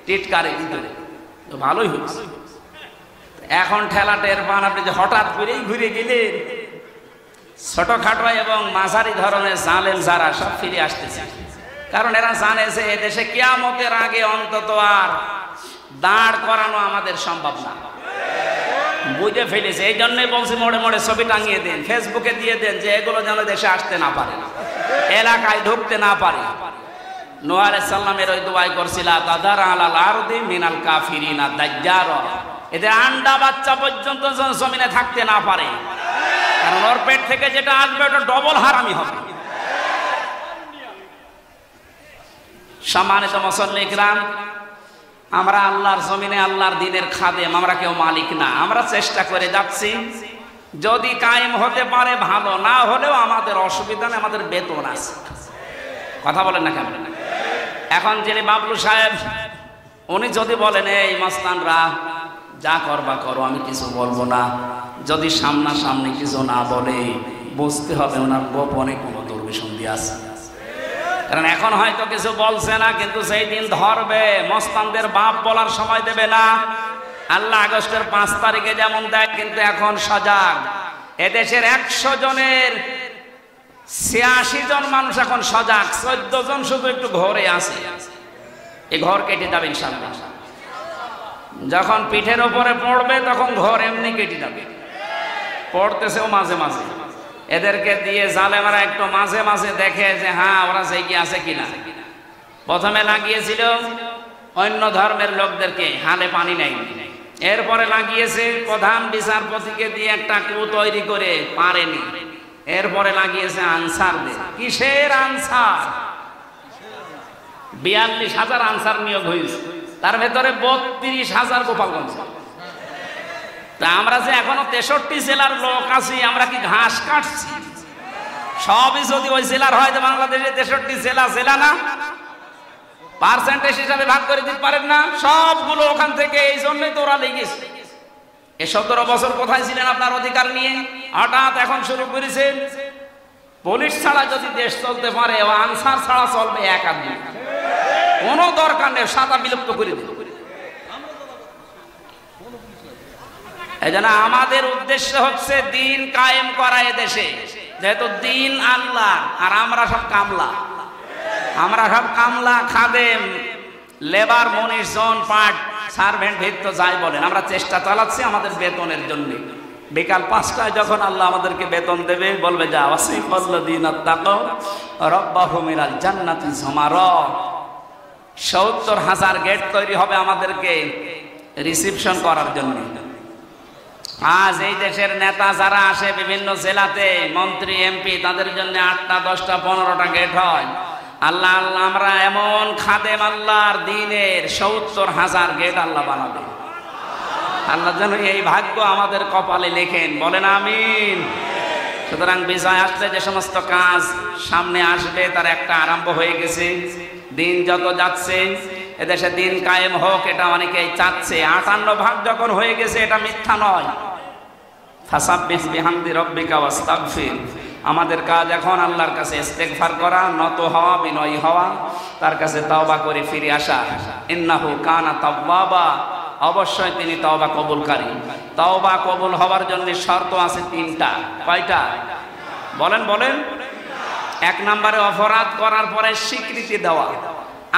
A: টিটকারে দিতে, ভালোই হয়েছে। এখন ঠেলা টের পান আপনি যে হঠাৎ করেই ঘুরে গেলেন। ছোটখাটো এবং মাঝারি ধরনের জালেম যারা সব ফিরে আসতেছে, কারণ এরা জানে যে এদেশে কিয়ামতের আগে অন্তত আর দাঁড় করানো আমাদের সম্ভব না, বুঝে ফেলেছে। এই জন্যই বলছি মোড়ে মোড়ে ছবি টাঙিয়ে দেন, ফেসবুকে দিয়ে দেন যে এগুলো যেন দেশে আসতে না পারে, এলাকায় ঢুকতে না পারে। নূহ আলাইহিস সালামের ওই দোয়াই করছিল, তাদার আলাল আরদি মিনাল কাফিরিনা দাজ্জার, এদের আন্ডা বাচ্চা পর্যন্ত জমিনে থাকতে না পারে, কারণ ওর পেট থেকে যেটা আসবে ওটা ডবল হারামি হবে। সম্মানিত মুসল্লি কিরাম, আমরা আল্লাহর জমিনে আল্লাহর দ্বীনের খাদেম, আমরা কেউ মালিক না। আমরা চেষ্টা করে যাচ্ছি, যদি কায়েম হতে পারে ভালো, না হলেও আমাদের অসুবিধা নেই, আমাদের বেতন আছে। কথা বলেন না কেন? এখন যিনি বাবলু সাহেব, উনি যদি বলেন এই মাস্তানরা যা করবা করো, আমি কিছু বলবো না, যদি সামনাসামনি কিছু না বলে বুঝতে হবে ওনার গোপনে কোনো দুর্বিসন্ধি আছে। কারণ এখন হয়তো কিছু বলছে না, কিন্তু সেই দিন ধরবে, মস্তানদের বাপ বলার সময় দেবে না। আল্লাহ আগস্টের 5 তারিখে যেমন দেয়, কিন্তু এখন সজাগ। এদেশের 100 জনের 86 জন মানুষ এখন সজাগ, 14 জন শুধু একটু ঘরে আছে। এই ঘর কেটে যাবে ইনশাআল্লাহ। যখন পিঠের ওপরে পড়বে তখন ঘর এমনি কেটে যাবে। পড়তেছেও মাঝে মাঝে, এদেরকে দিয়ে জালেমারা একটু মাঝে মাঝে দেখে যে হ্যাঁ ওরা সেই কি আছে কিনা। প্রথমে লাগিয়েছিল অন্য ধর্মের লোকদেরকে, হালে পানি নেই। এরপরে লাগিয়েছে প্রধান বিচারপতিকে দিয়ে একটা কূ তৈরি করে, পারেনি। এরপরে লাগিয়েছে আনসারদের। কিসের আনসার? 42,000 আনসার নিয়োগ হয়েছে, তার ভেতরে 32,000 গোপালগঞ্জ। তা আমরা যে এখনো 63 জেলার লোক আছি, আমরা কি ঘাস কাটছি? সবই যদি ওই জেলার হয়, বাংলাদেশে 63 জেলা জেলা না, পার্সেন্টেজ হিসাবে ভাগ করে দিতে পারেন না? সবগুলো ওখান থেকে। এই জন্যই তো ওরা লেগেছে। এই 17 বছর কোথায় ছিলেন আপনার অধিকার নিয়ে? হঠাৎ এখন শুরু করেছেন। পুলিশ ছাড়া যদি দেশ চলতে পারে, আনসার ছাড়া চলবে এক আদমি। কোনো দরকার নেই, সাদা বিলুপ্ত করে দিন। এই জন্য আমাদের উদ্দেশ্য হচ্ছে দিন কায়েম করা এদেশে। যেহেতু দিন আল্লাহ, আর আমরা সব কামলা, আমরা সব কামলা, খাদেম, লেবার, মনিশ, জন, পাট, সার্ভেন্ট, ভিত্ত যাই বলেন, আমরা চেষ্টা চালাচ্ছি আমাদের বেতনের জন্য। বিকাল 5টায় যখন আল্লাহ আমাদেরকে বেতন দেবে, বলবে যা ওয়াসিফাল্লাযীনা তাকাউ রাব্বাহুম মিনাল জান্নাতি যুমারা। 70,000 গেট তৈরি হবে আমাদেরকে রিসিপশন করার জন্য। আজ এই দেশের নেতা যারা আসে বিভিন্ন জেলাতে, মন্ত্রী, এমপি, তাদের জন্য 8টা, 10টা, 15টা গেট হয়। আল্লাহ আল্লাহ আমরা এমন খাদেম আল্লাহর দ্বীনের 70,000 গেট আল্লাহ বানাবে। আল্লাহ যেন এই ভাগ্য আমাদের কপালে লেখেন, বলেন আমিন। সুতরাং বিজয় আসলে যে সমস্ত কাজ সামনে আসবে তার একটা আরম্ভ হয়ে গেছে। দিন যত যাচ্ছে এদেশে দিন কায়েম হোক, এটা অনেকেই চাচ্ছে। 58 ভাগ যখন হয়ে গেছে, এটা মিথ্যা নয়। ফাসাব্বিহ বিহামদি রাব্বিকা ওয়াস্তাগফির। আমাদের কাজ এখন আল্লাহর কাছে ইস্তেগফার করা, নত হওয়া, বিনয়ী হওয়া, তার কাছে তওবা করে ফিরে আসা। ইন্নাহু কানা তাওয়াবা, অবশ্যই তিনি তওবা কবুলকারী। তওবা কবুল হওয়ার জন্য শর্ত আছে 3টা। কয়টা? বলেন বলেন। 1 নম্বরে অপরাধ করার পরে স্বীকৃতি দেওয়া।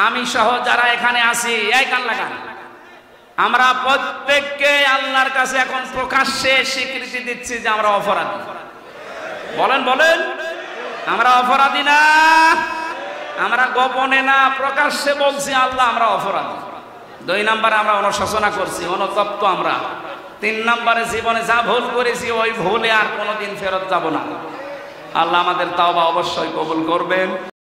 A: আমি সহ যারা এখানে আছি, এই কান লাগান, আমরা প্রত্যেককে আল্লাহর কাছে এখন প্রকাশ্যে স্বীকৃতি দিচ্ছি যে আমরা অপরাধী। বলেন বলেন, আমরা অপরাধী না, আমরা গোপনে না প্রকাশ্যে বলছি আল্লাহ আমরা অপরাধী। 2 নম্বরে আমরা অনুশোচনা করছি, অনুতপ্ত আমরা। 3 নম্বরে জীবনে যা ভুল করেছি ওই ভুলে আর কোনোদিন ফেরত যাব না। আল্লাহ আমাদের তাওবা অবশ্যই কবুল করবেন।